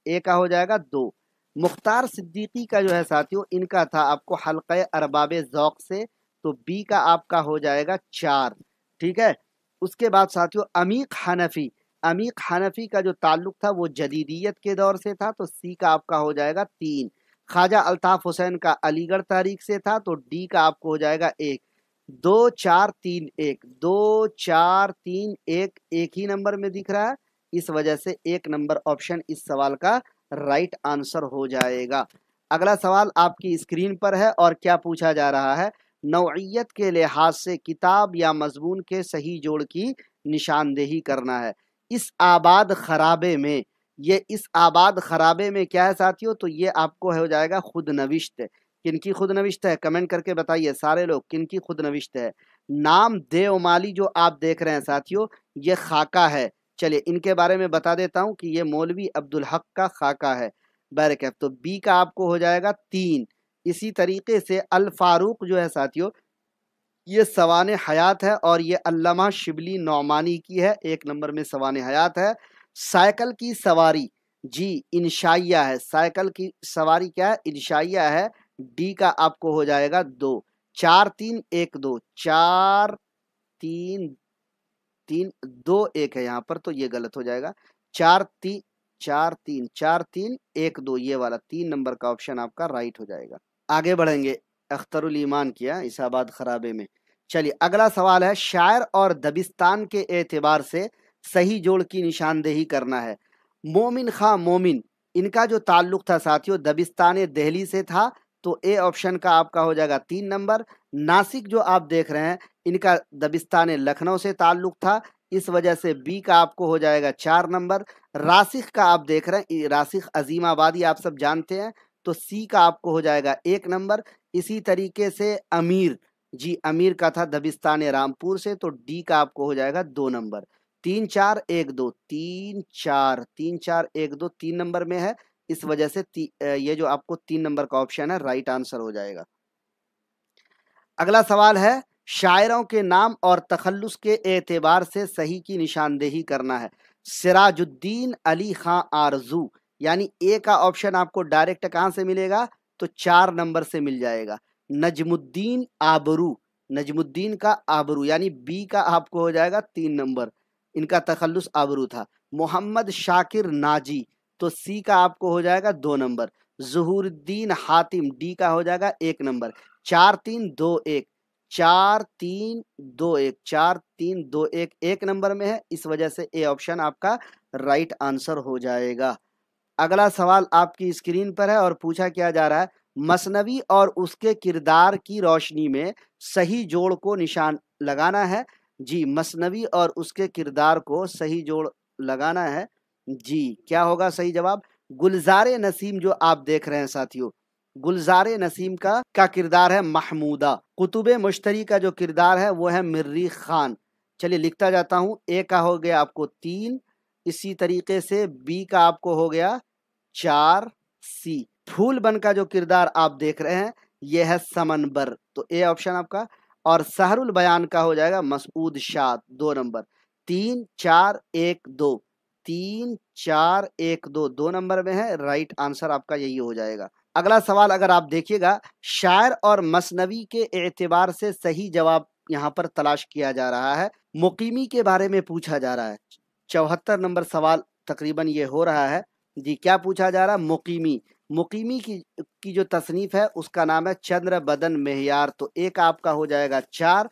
ए का हो जाएगा 2। मुख्तार सिद्दीकी का जो है साथियों इनका था आपको हल्क़े अरबाबे ज़ौक़ से। तो बी का आपका हो जाएगा 4। ठीक है, उसके बाद साथियों अमीक हनफी, अमीक हनफी का जो ताल्लुक था वो जदीदियत के दौर से था। तो सी का आपका हो जाएगा 3। ख्वाजा अल्ताफ हुसैन का अलीगढ़ तारीख से था। तो डी का आपको हो जाएगा 1। 2 4 3 1, 2 4 3 1 एक ही नंबर में दिख रहा है, इस वजह से 1 नंबर ऑप्शन इस सवाल का राइट आंसर हो जाएगा। अगला सवाल आपकी स्क्रीन पर है और क्या पूछा जा रहा है, नौइयत के लिहाज से किताब या मजमून के सही जोड़ की निशानदेही करना है। इस आबाद खराबे में, ये इस आबाद खराबे में क्या है साथियों, तो ये आपको हो जाएगा खुद नविश्त। किनकी खुद नविश्त है, कमेंट करके बताइए सारे लोग, किनकी खुद नविश्त है। नाम देवमाली जो आप देख रहे हैं साथियों, ये खाका है। चलिए इनके बारे में बता देता हूं कि ये मौलवी अब्दुल हक का खाका है। बैरकैफ, तो बी का आपको हो जाएगा 3। इसी तरीके से अल फारूक जो है साथियों, ये सवाने हयात है और ये अल्लामा शिबली नौमानी की है, 1 नंबर में सवाने हयात है। साइकिल की सवारी, जी इंशाइया है। साइकिल की सवारी क्या है, इंशाइया है। डी का आपको हो जाएगा 2। 4 3 1 2, 4 3 3 2 1 है यहाँ पर, तो ये गलत हो जाएगा। 4 3 4 3 4 3 1 2, ये वाला 3 नंबर का ऑप्शन आपका राइट हो जाएगा। आगे बढ़ेंगे, अख्तरुल ईमान किया इसाबाद खराबे में। चलिए अगला सवाल है, शायर और दबिस्तान के एतबार से सही जोड़ की निशानदेही करना है। मोमिन खां मोमिन, इनका जो ताल्लुक था साथियों दबिस्तान दिल्ली से था, तो ए ऑप्शन का आपका हो जाएगा 3 नंबर। नासिक जो आप देख रहे हैं, इनका दबिस्तान लखनऊ से ताल्लुक था, इस वजह से बी का आपको हो जाएगा 4 नंबर। रासिक का आप देख रहे हैं, रासिक अजीमाबादी आप सब जानते हैं, तो सी का आपको हो जाएगा 1 नंबर। इसी तरीके से अमीर, जी अमीर का था दबिस्तान रामपुर से, तो डी का आपको हो जाएगा 2 नंबर। 3 4 1 2, 3 4 3 4 1 2 3 नंबर में है, इस वजह से ये जो आपको 3 नंबर का ऑप्शन है राइट आंसर हो जाएगा। अगला सवाल है, शायरों के नाम और तखल्लुस के एतबार से सही की निशानदेही करना है। सिराजुद्दीन अली खां आरजू, यानी ए का ऑप्शन आपको डायरेक्ट कहां से मिलेगा, तो 4 नंबर से मिल जाएगा। नजमुद्दीन आबरू, नजमुद्दीन का आबरू, यानी बी का आपको हो जाएगा 3 नंबर, इनका तखल्लुस आबरू था। मोहम्मद शाकिर नाजी, तो सी का आपको हो जाएगा 2 नंबर। जहूरुद्दीन हातिम, डी का हो जाएगा 1 नंबर। 4 3 2 1, 4 3 2 1, 4 3 2 1 1 नंबर में है, इस वजह से ए ऑप्शन आपका राइट आंसर हो जाएगा। अगला सवाल आपकी स्क्रीन पर है और पूछा क्या जा रहा है, मसनवी और उसके किरदार की रोशनी में सही जोड़ को निशान लगाना है। जी मसनवी और उसके किरदार को सही जोड़ लगाना है। जी क्या होगा सही जवाब, गुलजारे नसीम जो आप देख रहे हैं साथियों, गुलजारे नसीम का किरदार है महमूदा। कुतुबे मुश्तरी का जो किरदार है वो है मिर्री खान। चलिए लिखता जाता हूं, ए का हो गया आपको 3, इसी तरीके से बी का आपको हो गया 4, सी फूल बन का जो किरदार आप देख रहे हैं ये है समनबर, तो ए ऑप्शन आपका। और सहरुल बयान का हो जाएगा मसूद शाद, 2 नंबर। 3 4 1 2, 3 4 1 2, 2 नंबर में है, राइट आंसर आपका यही हो जाएगा। अगला सवाल अगर आप देखिएगा, शायर और मसनवी के एतबार से सही जवाब यहाँ पर तलाश किया जा रहा है। मुकीमी के बारे में पूछा जा रहा है, 74 नंबर सवाल तकरीबन ये हो रहा है। जी क्या पूछा जा रहा है, मुकीमी, मुकीमी की जो तसनीफ है उसका नाम है चंद्र बदन मेहयार, तो एक आपका हो जाएगा 4।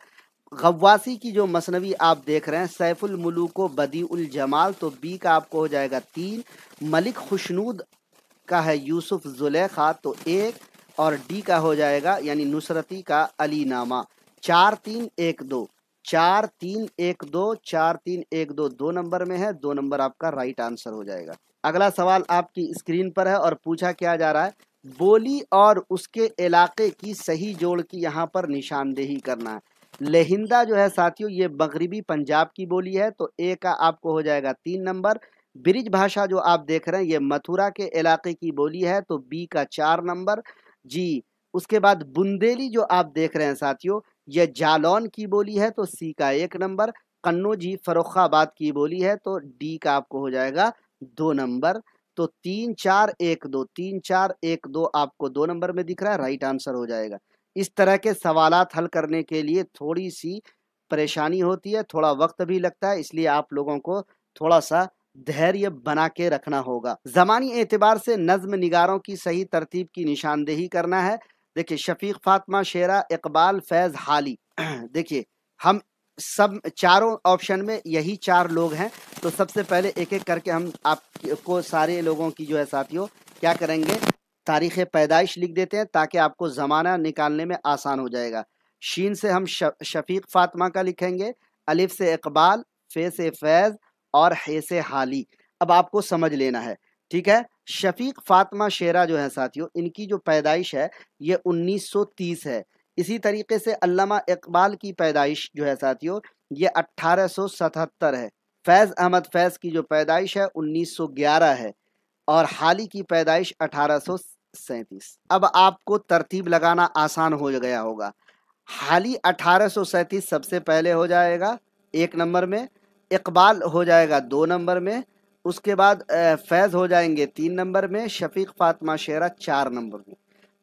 गव्वासी की जो मसनवी आप देख रहे हैं सैफुल मुलूको बदी उल जमाल, तो बी का आपको हो जाएगा 3। मलिक खुशनूद का है यूसुफ जुलेखा, तो 1। और डी का हो जाएगा यानी नुसरती का अली नामा। 4 3 1 2, 4 3 1 2, 4 3 1 2, 2 नंबर में है, 2 नंबर आपका राइट आंसर हो जाएगा। अगला सवाल आपकी स्क्रीन पर है और पूछा क्या जा रहा है, बोली और उसके इलाके की सही जोड़ की यहाँ पर निशानदेही करना है। लहिंदा जो है साथियों ये मगरिबी पंजाब की बोली है, तो ए का आपको हो जाएगा 3 नंबर। ब्रिज भाषा जो आप देख रहे हैं ये मथुरा के इलाके की बोली है, तो बी का 4 नंबर। जी उसके बाद बुंदेली जो आप देख रहे हैं साथियों ये जालौन की बोली है, तो सी का 1 नंबर। कन्नौजी फर्रुखाबाद की बोली है, तो डी का आपको हो जाएगा 2 नंबर। तो 3 4 1 2, 3 4 1 2 आपको 2 नंबर में दिख रहा है, राइट आंसर हो जाएगा। इस तरह के सवालात हल करने के लिए थोड़ी सी परेशानी होती है, थोड़ा वक्त भी लगता है, इसलिए आप लोगों को थोड़ा सा धैर्य बना के रखना होगा। जमानी एतबार से नज्म निगारों की सही तरतीब की निशानदेही करना है। देखिए शफीक फातिमा शेरा इकबाल फैज हाली, देखिए हम सब चारों ऑप्शन में यही 4 लोग हैं, तो सबसे पहले एक एक करके हम आपको सारे लोगों की जो है साथियों क्या करेंगे, तारीख पैदाइश लिख देते हैं ताकि आपको ज़माना निकालने में आसान हो जाएगा। शीन से हम शफीक फातिमा का लिखेंगे, अलिफ से इकबाल, फे से फैज़ और हे से हाली। अब आपको समझ लेना है, ठीक है। शफीक फातिमा शेरा जो है साथियों, इनकी जो पैदाइश है ये 1930 है। इसी तरीके से अल्लामा इकबाल की पैदाइश जो है साथियों ये 1877 है। फैज़ अहमद फैज़ की जो पैदाइश है 1911 है और हाली की पैदाइश 1837। अब आपको तरतीब लगाना आसान हो गया होगा। हाली 1837 सबसे पहले हो जाएगा 1 नंबर में, इकबाल हो जाएगा 2 नंबर में, उसके बाद फैज़ हो जाएंगे 3 नंबर में, शफीक फातिमा शेरा 4 नंबर में।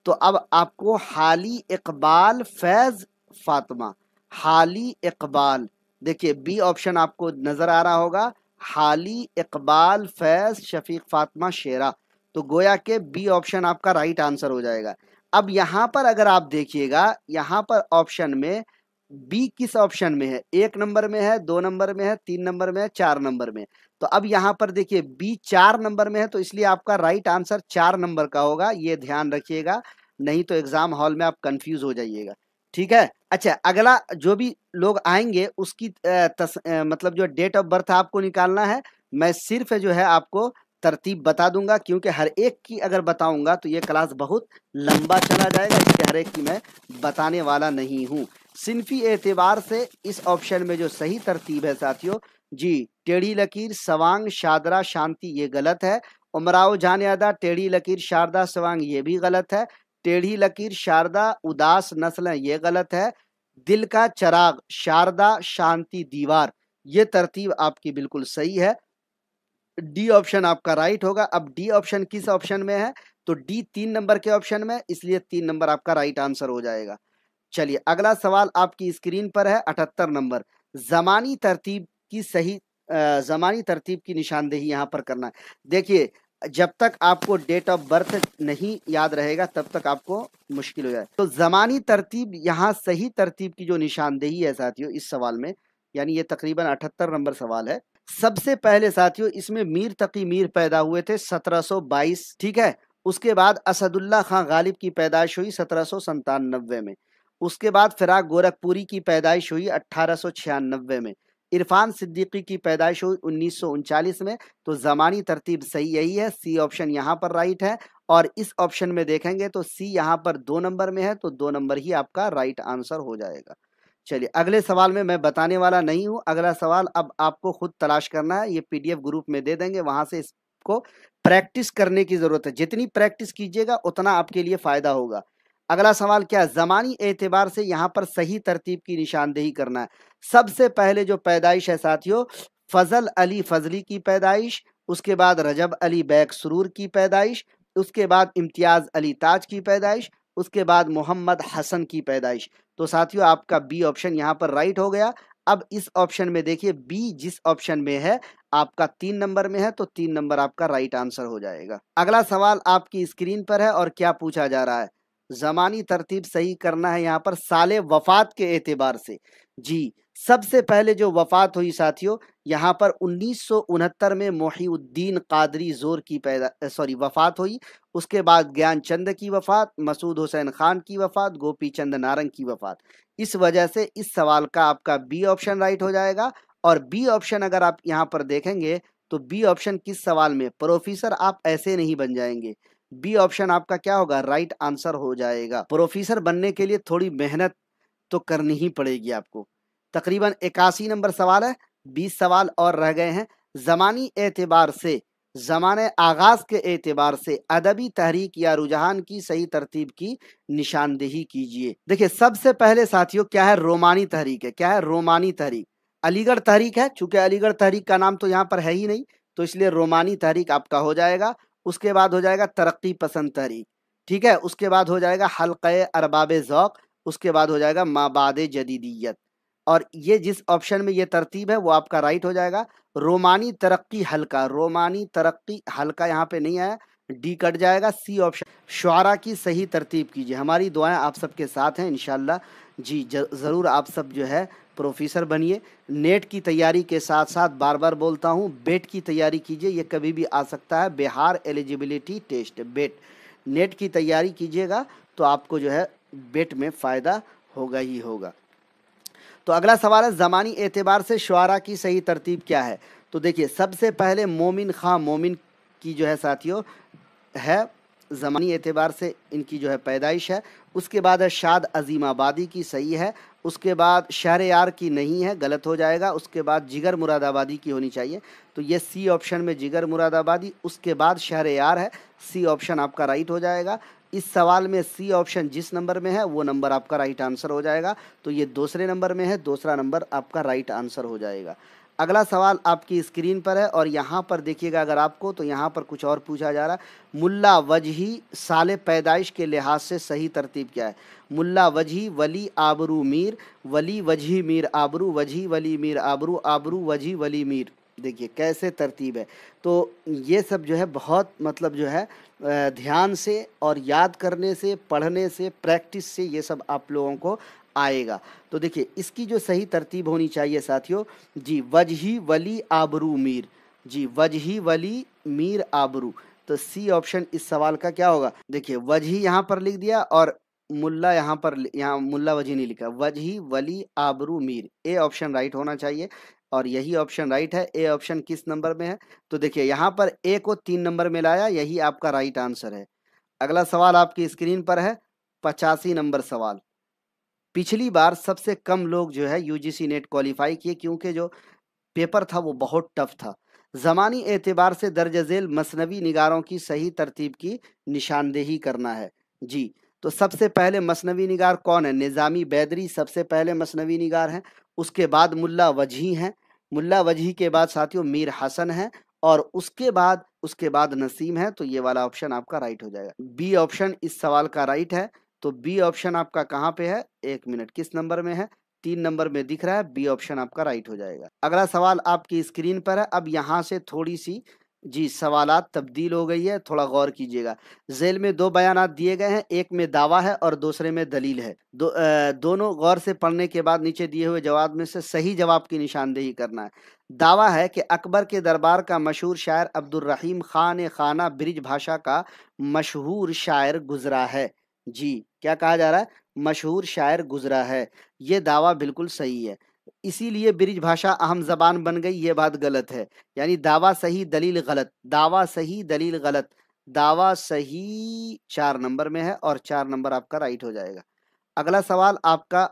तो अब आपको हाली इकबाल फैज़ फातिमा, हाली इकबाल, देखिए बी ऑप्शन आपको नजर आ रहा होगा, हाली इकबाल फैज़ शफीक फातिमा शेरा। तो गोया के बी ऑप्शन आपका राइट आंसर हो जाएगा। अब यहाँ पर अगर आप देखिएगा, यहाँ पर ऑप्शन में बी किस ऑप्शन में है, 1 नंबर में है, 2 नंबर में है, 3 नंबर में है, 4 नंबर में। तो अब यहाँ पर देखिए बी 4 नंबर में है, तो इसलिए आपका राइट आंसर 4 नंबर का होगा, ये ध्यान रखिएगा, नहीं तो एग्जाम हॉल में आप कंफ्यूज हो जाइएगा, ठीक है। अच्छा, अगला जो भी लोग आएंगे उसकी मतलब जो डेट ऑफ बर्थ आपको निकालना है। मैं सिर्फ जो है आपको तरतीब बता दूंगा, क्योंकि हर एक की अगर बताऊंगा तो ये क्लास बहुत लंबा चला जाएगा, इसलिए हर एक की मैं बताने वाला नहीं हूँ। सिंफी एतबार से इस ऑप्शन में जो सही तरतीब है साथियों जी, टेढ़ी लकीर सवांग शादरा शांति ये गलत है। उमराव जान अदा टेढ़ी लकीर शारदा सवांग ये भी गलत है। टेढ़ी लकीर शारदा उदास नस्ल ये गलत है। दिल का चराग शारदा शांति दीवार, ये तरतीब आपकी बिल्कुल सही है। डी ऑप्शन आपका राइट होगा। अब डी ऑप्शन किस ऑप्शन में है, तो डी 3 नंबर के ऑप्शन में, इसलिए 3 नंबर आपका राइट आंसर हो जाएगा। चलिए अगला सवाल आपकी स्क्रीन पर है 78 नंबर। जमानी तरतीब की सही जमानी तरतीब की निशानदेही यहाँ पर करना है। देखिए जब तक आपको डेट ऑफ बर्थ नहीं याद रहेगा तब तक आपको मुश्किल हो जाए। तो जमानी तरतीब यहाँ सही तरतीब की जो निशानदेही है साथियों इस सवाल में, यानी ये तकरीबन 78 नंबर सवाल है। सबसे पहले साथियों इसमें मीर तकी मीर पैदा हुए थे 1722, ठीक है। उसके बाद असदुल्ला खां गालिब की पैदाइश हुई 1797 में। उसके बाद फिराक गोरखपुरी की पैदाइश हुई 1896 में। इरफान सिद्दीकी की पैदाइश हुई 1939 में। तो जमानी तरतीब सही यही है, सी ऑप्शन यहाँ पर राइट है। और इस ऑप्शन में देखेंगे तो सी यहाँ पर 2 नंबर में है, तो 2 नंबर ही आपका राइट आंसर हो जाएगा। चलिए अगले सवाल में मैं बताने वाला नहीं हूं, अगला सवाल अब आपको खुद तलाश करना है, ये पीडीएफ ग्रुप में दे देंगे, वहां से इसको प्रैक्टिस करने की जरूरत है। जितनी प्रैक्टिस कीजिएगा उतना आपके लिए फायदा होगा। अगला सवाल क्या है, जमानी एतबार से यहाँ पर सही तरतीब की निशानदेही करना है। सबसे पहले जो पैदाइश है साथियों फजल अली फजली की पैदाइश, उसके बाद रजब अली बैग सुरूर की पैदाइश, उसके बाद इम्तियाज अली ताज की पैदाइश, उसके बाद मोहम्मद हसन की पैदाइश। तो साथियों आपका बी ऑप्शन यहाँ पर राइट हो गया। अब इस ऑप्शन में देखिए बी जिस ऑप्शन में है आपका 3 नंबर में है, तो 3 नंबर आपका राइट आंसर हो जाएगा। अगला सवाल आपकी स्क्रीन पर है और क्या पूछा जा रहा है, जमानी तरतीब सही करना है यहाँ पर साले वफात के एतबार से। जी, सबसे पहले जो वफात हुई साथियों यहाँ पर 1969 में मोहिउद्दीन कादरी जोर की वफात हुई। उसके बाद ज्ञानचंद की वफात, मसूद हुसैन खान की वफात, गोपी चंद नारंग की वफात। इस वजह से इस सवाल का आपका बी ऑप्शन राइट हो जाएगा। और बी ऑप्शन अगर आप यहाँ पर देखेंगे तो बी ऑप्शन किस सवाल में, प्रोफेसर आप ऐसे नहीं बन जाएंगे, बी ऑप्शन आपका क्या होगा, राइट आंसर हो जाएगा। प्रोफेसर बनने के लिए थोड़ी मेहनत तो करनी ही पड़ेगी आपको। तकरीबन 81 नंबर सवाल है, 20 सवाल और रह गए हैं। जमानी एतबार से, जमाने आगाज के एतबार से अदबी तहरीक या रुझान की सही तरतीब की निशानदेही कीजिए। देखिए सबसे पहले साथियों क्या है, रोमानी तहरीक है। क्या है, रोमानी तहरीक। अलीगढ़ तहरीक है, चूंकि अलीगढ़ तहरीक का नाम तो यहाँ पर है ही नहीं, तो इसलिए रोमानी तहरीक आपका हो जाएगा। उसके बाद हो जाएगा तरक्की पसंद तहरीक, ठीक है। उसके बाद हो जाएगा हल्क़े अरबाब ज़ौक़, उसके बाद हो जाएगा माबाद जदीदियत। और ये जिस ऑप्शन में ये तरतीब है वो आपका राइट हो जाएगा। रोमानी तरक्की हल्का, रोमानी तरक्की हल्का यहाँ पे नहीं आया, डी कट जाएगा। सी ऑप्शन, शुआरा की सही तरतीब कीजिए। हमारी दुआएं आप सबके साथ हैं इंशाल्लाह जी, ज़रूर आप सब जो है प्रोफेसर बनिए। नेट की तैयारी के साथ साथ बार बार बोलता हूँ बेट की तैयारी कीजिए, ये कभी भी आ सकता है, बिहार एलिजिबिलिटी टेस्ट बेट। नेट की तैयारी कीजिएगा तो आपको जो है बेट में फ़ायदा होगा ही होगा। तो अगला सवाल है, ज़मानी एतबार से शुआरा की सही तरतीब क्या है। तो तो देखिए सबसे पहले मोमिन खां मोमिन की जो है साथियों है, ज़मानी एतबार से इनकी जो है पैदाइश है। उसके बाद है शाद अजीमाबादी की, सही है। उसके बाद शहरयार की नहीं है, गलत हो जाएगा। उसके बाद जिगर मुरादाबादी की होनी चाहिए, तो ये सी ऑप्शन में जिगर मुरादाबादी, उसके बाद शहरयार है, सी ऑप्शन आपका राइट हो जाएगा। इस सवाल में सी ऑप्शन जिस नंबर में है वो नंबर आपका राइट आंसर हो जाएगा, तो ये दूसरे नंबर में है, दूसरा नंबर आपका राइट आंसर हो जाएगा। अगला सवाल आपकी स्क्रीन पर है और यहाँ पर देखिएगा अगर आपको, तो यहाँ पर कुछ और पूछा जा रहा है। मुल्ला वजही साले पैदाइश के लिहाज से सही तरतीब क्या है? मुल्ला वजही वली आबरू मीर, वली वजही मीर आबरू, वजही वली मीर आबरू, आबरू वजही वली मीर। देखिए कैसे तरतीब है। तो ये सब जो है बहुत मतलब जो है ध्यान से और याद करने से, पढ़ने से, प्रैक्टिस से ये सब आप लोगों को आएगा। तो देखिए इसकी जो सही तरतीब होनी चाहिए साथियों जी, वजही वली आबरू मीर, जी वजही वली मीर आबरू, तो सी ऑप्शन इस सवाल का क्या होगा? देखिए वजही यहाँ पर लिख दिया और मुल्ला यहाँ पर, यहाँ मुल्ला वजही नहीं लिखा, वजही वली आबरू मीर, ए ऑप्शन राइट होना चाहिए और यही ऑप्शन राइट है। ए ऑप्शन किस नंबर में है? तो देखिए यहाँ पर ए को 3 नंबर में लाया, यही आपका राइट आंसर है। अगला सवाल आपकी स्क्रीन पर है, 85 नंबर सवाल। पिछली बार सबसे कम लोग जो है यूजीसी नेट क्वालिफाई किए, क्योंकि जो पेपर था वो बहुत टफ था। ज़मानी एतबार से दर्ज झेल मसनवी निगारों की सही तरतीब की निशानदेही करना है जी। तो सबसे पहले मसनवी निगार कौन है? निज़ामी बैदरी सबसे पहले मसनवी निगार हैं। उसके बाद मुल्ला वजही हैं। मुल्ला वजही के बाद साथियों मीर हसन है और उसके बाद नसीम है। तो ये वाला ऑप्शन आपका राइट हो जाएगा। बी ऑप्शन इस सवाल का राइट है। तो बी ऑप्शन आपका कहाँ पे है? 1 मिनट, किस नंबर में है? 3 नंबर में दिख रहा है, बी ऑप्शन आपका राइट हो जाएगा। अगला सवाल आपकी स्क्रीन पर है। अब यहाँ से थोड़ी सी जी सवालात तब्दील हो गई है, थोड़ा गौर कीजिएगा। जेल में 2 बयानात दिए गए हैं, एक में दावा है और दूसरे में दलील है। दोनों गौर से पढ़ने के बाद नीचे दिए हुए जवाब में से सही जवाब की निशानदेही करना है। दावा है कि अकबर के दरबार का मशहूर शायर अब्दुर्रहीम खान खाना ब्रिज भाषा का मशहूर शायर गुजरा है। जी क्या कहा जा रहा है? मशहूर शायर गुजरा है। ये दावा बिल्कुल सही है, इसीलिए ब्रिज भाषा अहम ज़बान बन गई, ये बात गलत है। यानी दावा सही दलील गलत, दावा सही दलील गलत, दावा सही 4 नंबर में है और 4 नंबर आपका राइट हो जाएगा। अगला सवाल आपका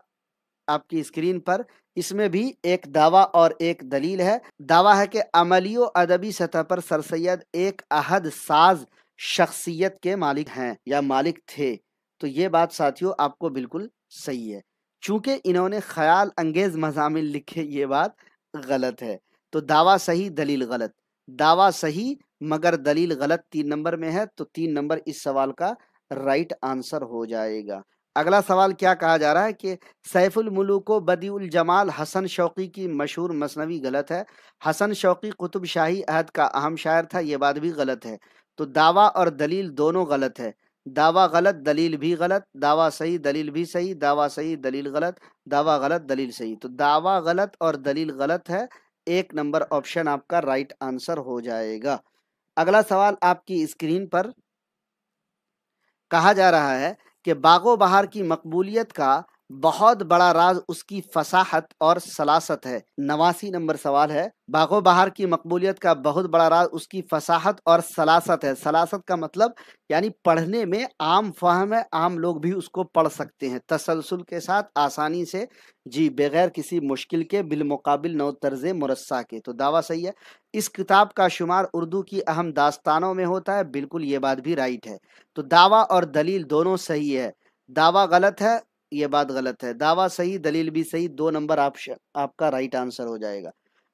आपकी स्क्रीन पर, इसमें भी एक दावा और एक दलील है। दावा है कि अमली व अदबी सतह पर सर सैयद एक अहद साज शख्सियत के मालिक हैं या मालिक थे। तो ये बात साथियों आपको बिल्कुल सही है। चूंकि इन्होंने ख्याल अंगेज मज़ामिन लिखे, ये बात गलत है। तो दावा सही दलील गलत, दावा सही मगर दलील गलत 3 नंबर में है, तो 3 नंबर इस सवाल का राइट आंसर हो जाएगा। अगला सवाल क्या कहा जा रहा है कि सैफुल मुलूक व बदीउल जमाल हसन शौकी की मशहूर मसनवी गलत है। हसन शौकी कुतुब शाही अहद का अहम शायर था, ये बात भी गलत है। तो दावा और दलील दोनों गलत है। दावा गलत दलील भी गलत, दावा सही दलील भी सही, दावा सही दलील गलत, दावा गलत दलील सही। तो दावा गलत और दलील गलत है, 1 नंबर ऑप्शन आपका राइट आंसर हो जाएगा। अगला सवाल आपकी स्क्रीन पर कहा जा रहा है कि बागो बहार की मकबूलियत का बहुत बड़ा राज उसकी फसाहत और सलासत है। 89 नंबर सवाल है। बागो बहार की मकबूलियत का बहुत बड़ा राज उसकी फसाहत और सलासत है। सलासत का मतलब यानी पढ़ने में आम फहम है, आम लोग भी उसको पढ़ सकते हैं तसलसल के साथ, आसानी से जी, बगैर किसी मुश्किल के, बिलमुकाबिल नौ तर्ज मुरस्सा के। तो दावा सही है। इस किताब का शुमार उर्दू की अहम दास्तानों में होता है, बिल्कुल ये बात भी राइट है। तो दावा और दलील दोनों सही है। दावा गलत है, ये बात गलत है। दावा सही दलील भी सही, 2 नंबर आपका राइट आंसर हो जाएगा।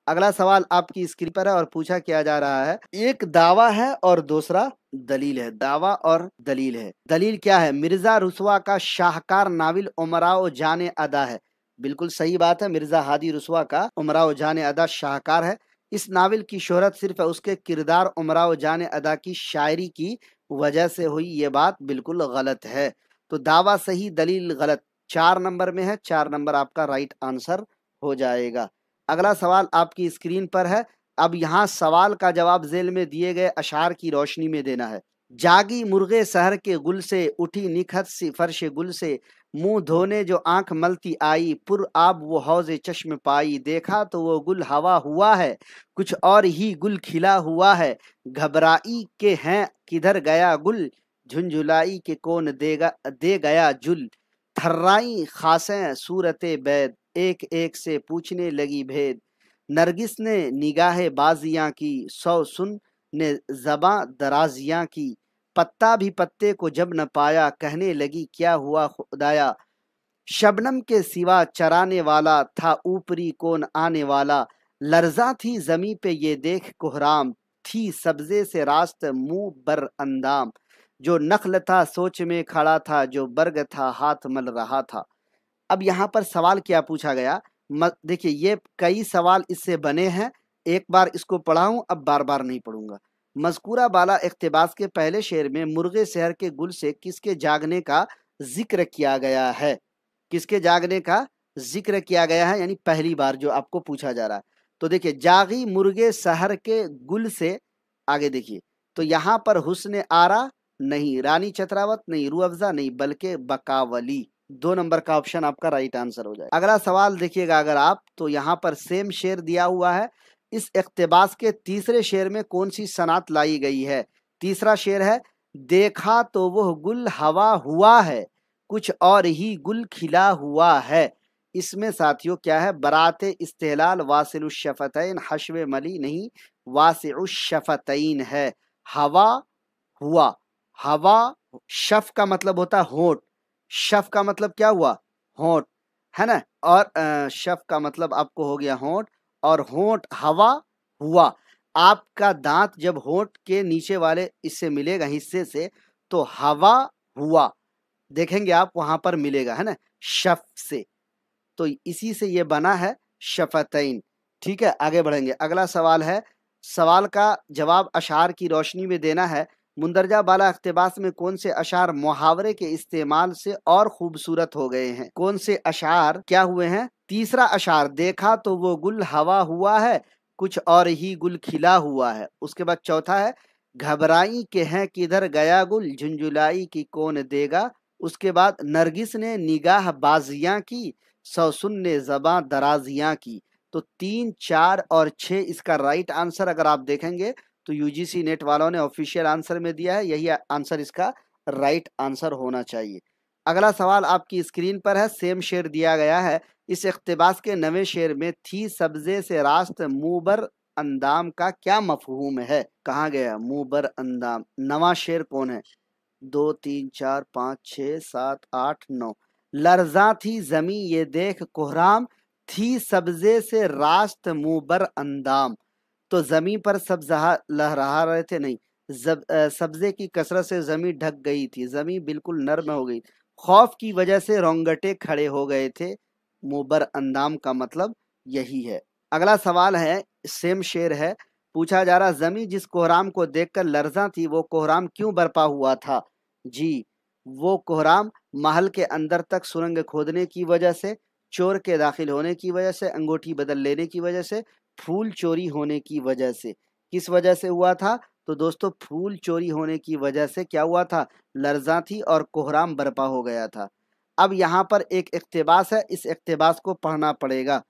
अगला सवाल आपकी स्क्रीन पर है और पूछा क्या जा रहा है, एक दावा है और दूसरा दलील है। दावा और दलील है। दलील क्या है? मिर्जा रुसवा का शाहकार नाविल उमराओ जाने अदा है। बिल्कुल सही बात है, मिर्जा हादी रुसवा का उमराओ जाने अदा शाहकार है। इस नावल की शोहरत सिर्फ उसके किरदार उमराओ जाने अदा की शायरी की वजह से हुई, ये बात बिल्कुल गलत है। तो दावा सही दलील गलत 4 नंबर में है, 4 नंबर आपका राइट आंसर हो जाएगा। अगला सवाल आपकी स्क्रीन पर है। अब यहाँ सवाल का जवाब जेल में दिए गए अशार की रोशनी में देना है। जागी मुर्गे शहर के गुल से, उठी निखत सी फर्श गुल से, मुंह धोने जो आंख मलती आई, पुर आब वो हौज़े चश्म पाई, देखा तो वो गुल हवा हुआ है, कुछ और ही गुल खिला हुआ है, घबराई के हैं किधर गया गुल, झुंझुलाई के कौन दे गया जुल, थर्राई खासें सूरते बैद, एक एक से पूछने लगी भेद, नरगिस ने निगाहे बाजियां की, सौ सुन ने ज़बां दराजियां की, पत्ता भी पत्ते को जब न पाया, कहने लगी क्या हुआ खुदाया, शबनम के सिवा चराने वाला था ऊपरी कौन आने वाला, लर्जा थी जमी पे ये देख कोहराम, थी सब्जे से रास्त मुंह बर अंदाम, जो नखल था सोच में खड़ा था, जो बर्ग था हाथ मल रहा था। अब यहाँ पर सवाल क्या पूछा गया, देखिए ये कई सवाल इससे बने हैं, एक बार इसको पढ़ा हूं, अब बार बार नहीं पढ़ूंगा। मज़कूरा बाला इक़्तिबास के पहले शेर में मुर्गे शहर के गुल से किसके जागने का जिक्र किया गया है, किसके जागने का जिक्र किया गया है, यानी पहली बार जो आपको पूछा जा रहा है। तो देखिए जागी मुर्गे शहर के गुल से, आगे देखिए, तो यहाँ पर हुस्न आरा नहीं, रानी चतरावत नहीं, रूह अफ़ज़ा नहीं, बल्कि बकावली, 2 नंबर का ऑप्शन आपका राइट आंसर हो जाए। अगला सवाल देखिएगा अगर आप, तो यहाँ पर सेम शेर दिया हुआ है, इस इक़्तिबास के तीसरे शेर में कौन सी सनात लाई गई है। तीसरा शेर है, देखा तो वह गुल हवा हुआ है, कुछ और ही गुल खिला हुआ है। इसमें साथियों क्या है, बराते इस्तेलाल वासिलुश्शफ़तैन, हश्व मली नहीं, वासिउश्शफ़तैन है। हवा हुआ, हवा, शफ का मतलब होता है होंठ, शफ का मतलब क्या हुआ, होंठ, है ना, और शफ का मतलब आपको हो गया होंठ, और होंठ हवा हुआ, आपका दांत जब होंठ के नीचे वाले इससे मिलेगा हिस्से से, तो हवा हुआ देखेंगे आप वहां पर मिलेगा, है ना, शफ से, तो इसी से ये बना है शफतैन। ठीक है, आगे बढ़ेंगे। अगला सवाल है, सवाल का जवाब अशार की रोशनी में देना है। मुंदरजा बाला इक़्तिबास में कौन से अशार मुहावरे के इस्तेमाल से और खूबसूरत हो गए हैं, कौन से अशार क्या हुए हैं। तीसरा अशार, देखा तो वो गुल हवा हुआ है, कुछ और ही गुल खिला हुआ है। उसके बाद चौथा है, घबराई के हैं किधर गया गुल, झुंझुलाई की कौन देगा। उसके बाद, नरगिस ने निगाह बाजियां की, सौसुन ने ज़बां दराजियां की। तो 3, 4 और 6 इसका राइट आंसर अगर आप देखेंगे तो यूजीसी नेट वालों ने ऑफिशियल आंसर में दिया है, यही आंसर इसका राइट आंसर होना चाहिए। अगला सवाल आपकी स्क्रीन पर है, सेम शेर दिया गया है। इस इक़्तिबास के नवे शेर में थी सब्जे से रास्त मुबर अंदाम का क्या मफहूम है। कहाँ गया मुबर अंदाम, नवा शेर कौन है। 2, 3, 4, 5, 6, 7, 8, 9। लर्जा थी जमी ये देख कोहराम, थी सब्जे से रास्त मुबर अंदाम। तो जमी पर सब्जा लहरा रहे थे, नहीं, सब्जे की कसरत से जमी ढक गई थी, जमी बिल्कुल नर्म हो गई, खौफ की वजह से रोंगटे खड़े हो गए थे। मुबर अंदाम का मतलब यही है। अगला सवाल है, सेम शेर है, पूछा जा रहा, जमी जिस कोहराम को देखकर लर्जा थी, वो कोहराम क्यों बरपा हुआ था। जी, वो कोहराम महल के अंदर तक सुरंग खोदने की वजह से, चोर के दाखिल होने की वजह से, अंगूठी बदल लेने की वजह से, फूल चोरी होने की वजह से। किस वजह से हुआ था, तो दोस्तों फूल चोरी होने की वजह से क्या हुआ था, लर्जा थी और कोहराम बरपा हो गया था। अब यहाँ पर एक इक़्तिबास है, इस इक़्तिबास को पढ़ना पड़ेगा।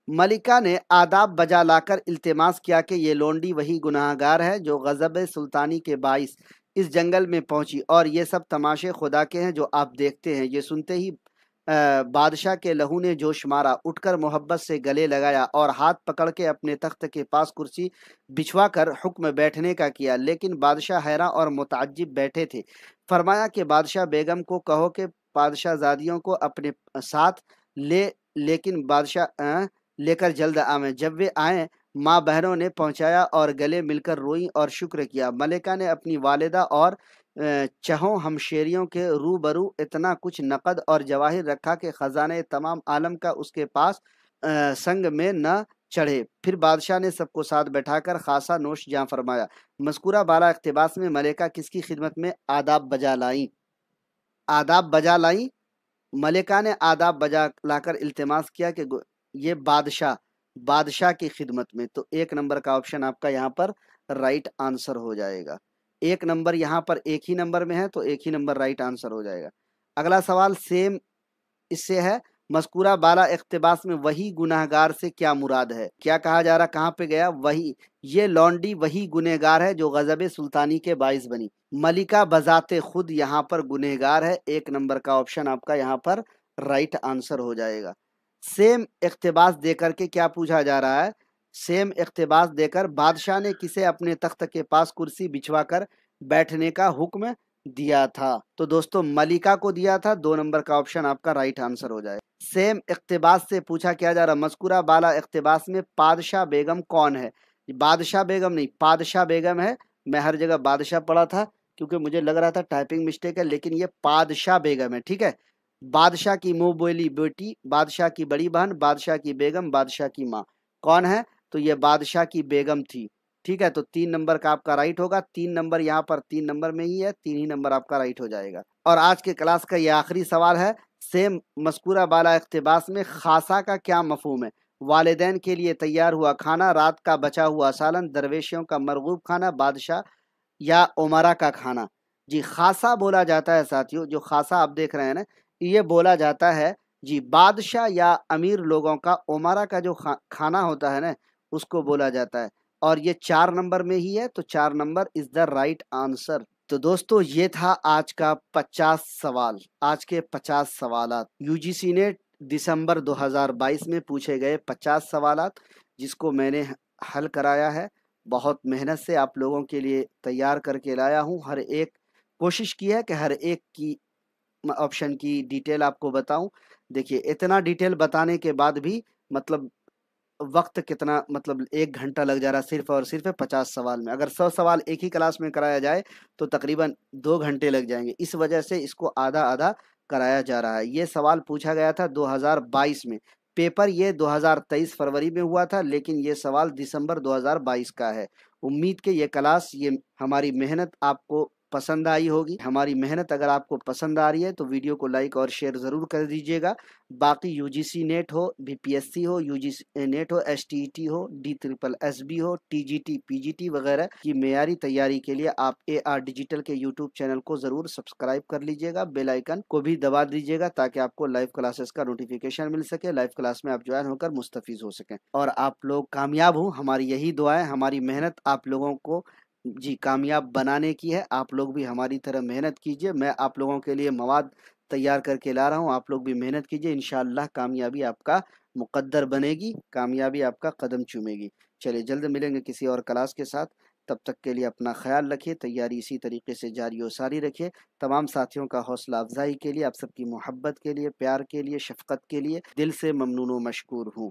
मलिका ने आदाब बजा लाकर इल्तिमास किया कि ये लोंडी वही गुनाहगार है जो गज़ब सुल्तानी के बाइस इस जंगल में पहुंची, और ये सब तमाशे खुदा के हैं जो आप देखते हैं। ये सुनते ही बादशाह के लहू ने जोश मारा, उठकर मोहब्बत से गले लगाया और हाथ पकड़ के अपने तख्त के पास कुर्सी बिछवा कर हुक्म बैठने का किया। लेकिन बादशाह हैरान और मुताज्जिब बैठे थे। फरमाया कि बादशाह बेगम को कहो कि बादशाहजादियों को अपने साथ लेकिन बादशाह लेकर जल्द आवे। जब वे आए, माँ बहनों ने पहुंचाया और गले मिलकर रोई और शुक्र किया। मलिका ने अपनी वालिदा और चहों हमशेरियों के रूबरू इतना कुछ नकद और जवाहिर रखा कि खजाने तमाम आलम का उसके पास संग में न चढ़े। फिर बादशाह ने सबको साथ बैठाकर खासा नोश जां फरमाया। मज़कूरा बाला इक़्तिबास में मलिका किसकी खिदमत में आदाब बजा लाई, आदाब बजा लाई, मलिका ने आदाब बजा लाकर इल्तिमास किया कि ये बादशाह की खिदमत में। तो 1 नंबर का ऑप्शन आपका यहाँ पर राइट आंसर हो जाएगा। 1 नंबर यहाँ पर एक ही नंबर में है, तो एक ही नंबर राइट आंसर हो जाएगा। अगला सवाल सेम इससे है मज़कूरा बाला इक़्तिबास में वही गुनहगार से क्या मुराद है। क्या कहा जा रहा, कहाँ पे गया, वही, ये लौंडी वही गुनहगार है जो गज़ब सुल्तानी के बाइस बनी। मलिका बजाते खुद यहाँ पर गुनहगार है। 1 नंबर का ऑप्शन आपका यहाँ पर राइट आंसर हो जाएगा। सेम इक़्तिबास देकर के क्या पूछा जा रहा है, सेम इक़्तिबास देकर बादशाह ने किसे अपने तख्त के पास कुर्सी बिछवा कर बैठने का हुक्म दिया था। तो दोस्तों मलिका को दिया था। 2 नंबर का ऑप्शन आपका राइट आंसर हो जाए। सेम इक़्तिबास से पूछा क्या जा रहा, मज़कूरा बाला इक़्तिबास में पादशाह बेगम कौन है। बादशाह बेगम नहीं, पादशाह बेगम है। मैं हर जगह बादशाह पढ़ा था क्योंकि मुझे लग रहा था टाइपिंग मिस्टेक है, लेकिन ये पादशाह बेगम है। ठीक है, बादशाह की मुंह बोली बेटी, बादशाह की बड़ी बहन, बादशाह की बेगम, बादशाह की माँ, कौन है, तो ये बादशाह की बेगम थी। ठीक है, तो 3 नंबर का आपका राइट होगा। 3 नंबर यहाँ पर 3 नंबर में ही है, 3 ही नंबर आपका राइट हो जाएगा। और आज के क्लास का ये आखिरी सवाल है, सेम मज़कूरा बाला इक़्तिबास में खासा का क्या मफ़हूम है। वालिदैन के लिए तैयार हुआ खाना, रात का बचा हुआ सालन, दरवेशियों का मरगूब खाना, बादशाह या उमरा का खाना। जी खासा बोला जाता है साथियों, जो खासा आप देख रहे हैं ना, ये बोला जाता है जी बादशाह या अमीर लोगों का उमरा का जो खाना होता है ना, उसको बोला जाता है। और ये 4 नंबर में ही है, तो 4 number is the right answer. तो दोस्तों ये था आज का 50 सवाल। आज के 50 सवालात यूजीसी ने दिसंबर 2022 में पूछे गए 50 सवालात, जिसको मैंने हल कराया है। बहुत मेहनत से आप लोगों के लिए तैयार करके लाया हूँ। हर एक कोशिश की है कि हर एक की ऑप्शन की डिटेल आपको बताऊं। देखिए इतना डिटेल बताने के बाद भी मतलब वक्त कितना, मतलब 1 घंटा लग जा रहा सिर्फ और सिर्फ 50 सवाल में। अगर 100 सवाल एक ही क्लास में कराया जाए तो तकरीबन 2 घंटे लग जाएंगे। इस वजह से इसको आधा आधा कराया जा रहा है। ये सवाल पूछा गया था 2022 में, पेपर ये 2023 फरवरी में हुआ था, लेकिन ये सवाल दिसंबर 2022 का है। उम्मीद के ये क्लास, ये हमारी मेहनत आपको पसंद आई होगी। हमारी मेहनत अगर आपको पसंद आ रही है तो वीडियो को लाइक और शेयर ज़रूर कर दीजिएगा। बाकी यूजीसी नेट हो, बीपीएससी हो, यूजीसी नेट हो, एसटीईटी हो, DSSB हो, टीजीटी, पीजीटी वगैरह की मेयारी तैयारी के लिए आप AR डिजिटल के यूट्यूब चैनल को ज़रूर सब्सक्राइब कर लीजिएगा। बेल आइकन को भी दबा दीजिएगा ताकि आपको लाइव क्लासेस का नोटिफिकेशन मिल सके, लाइव क्लास में आप ज्वाइन होकर मुस्तफिज हो सकें और आप लोग कामयाब हो। हमारी यही दुआएं, हमारी मेहनत आप लोगों को जी कामयाब बनाने की है। आप लोग भी हमारी तरह मेहनत कीजिए। मैं आप लोगों के लिए मवाद तैयार करके ला रहा हूँ, आप लोग भी मेहनत कीजिए। इंशाअल्लाह कामयाबी आपका मुकद्दर बनेगी, कामयाबी आपका कदम चूमेगी। चलिए जल्द मिलेंगे किसी और क्लास के साथ। तब तक के लिए अपना ख्याल रखिए, तैयारी इसी तरीके से जारी और सारी रखिए। तमाम साथियों का हौसला अफजाई के लिए, आप सबकी मोहब्बत के लिए, प्यार के लिए, शफकत के लिए दिल से ममनून व मशकूर हूँ।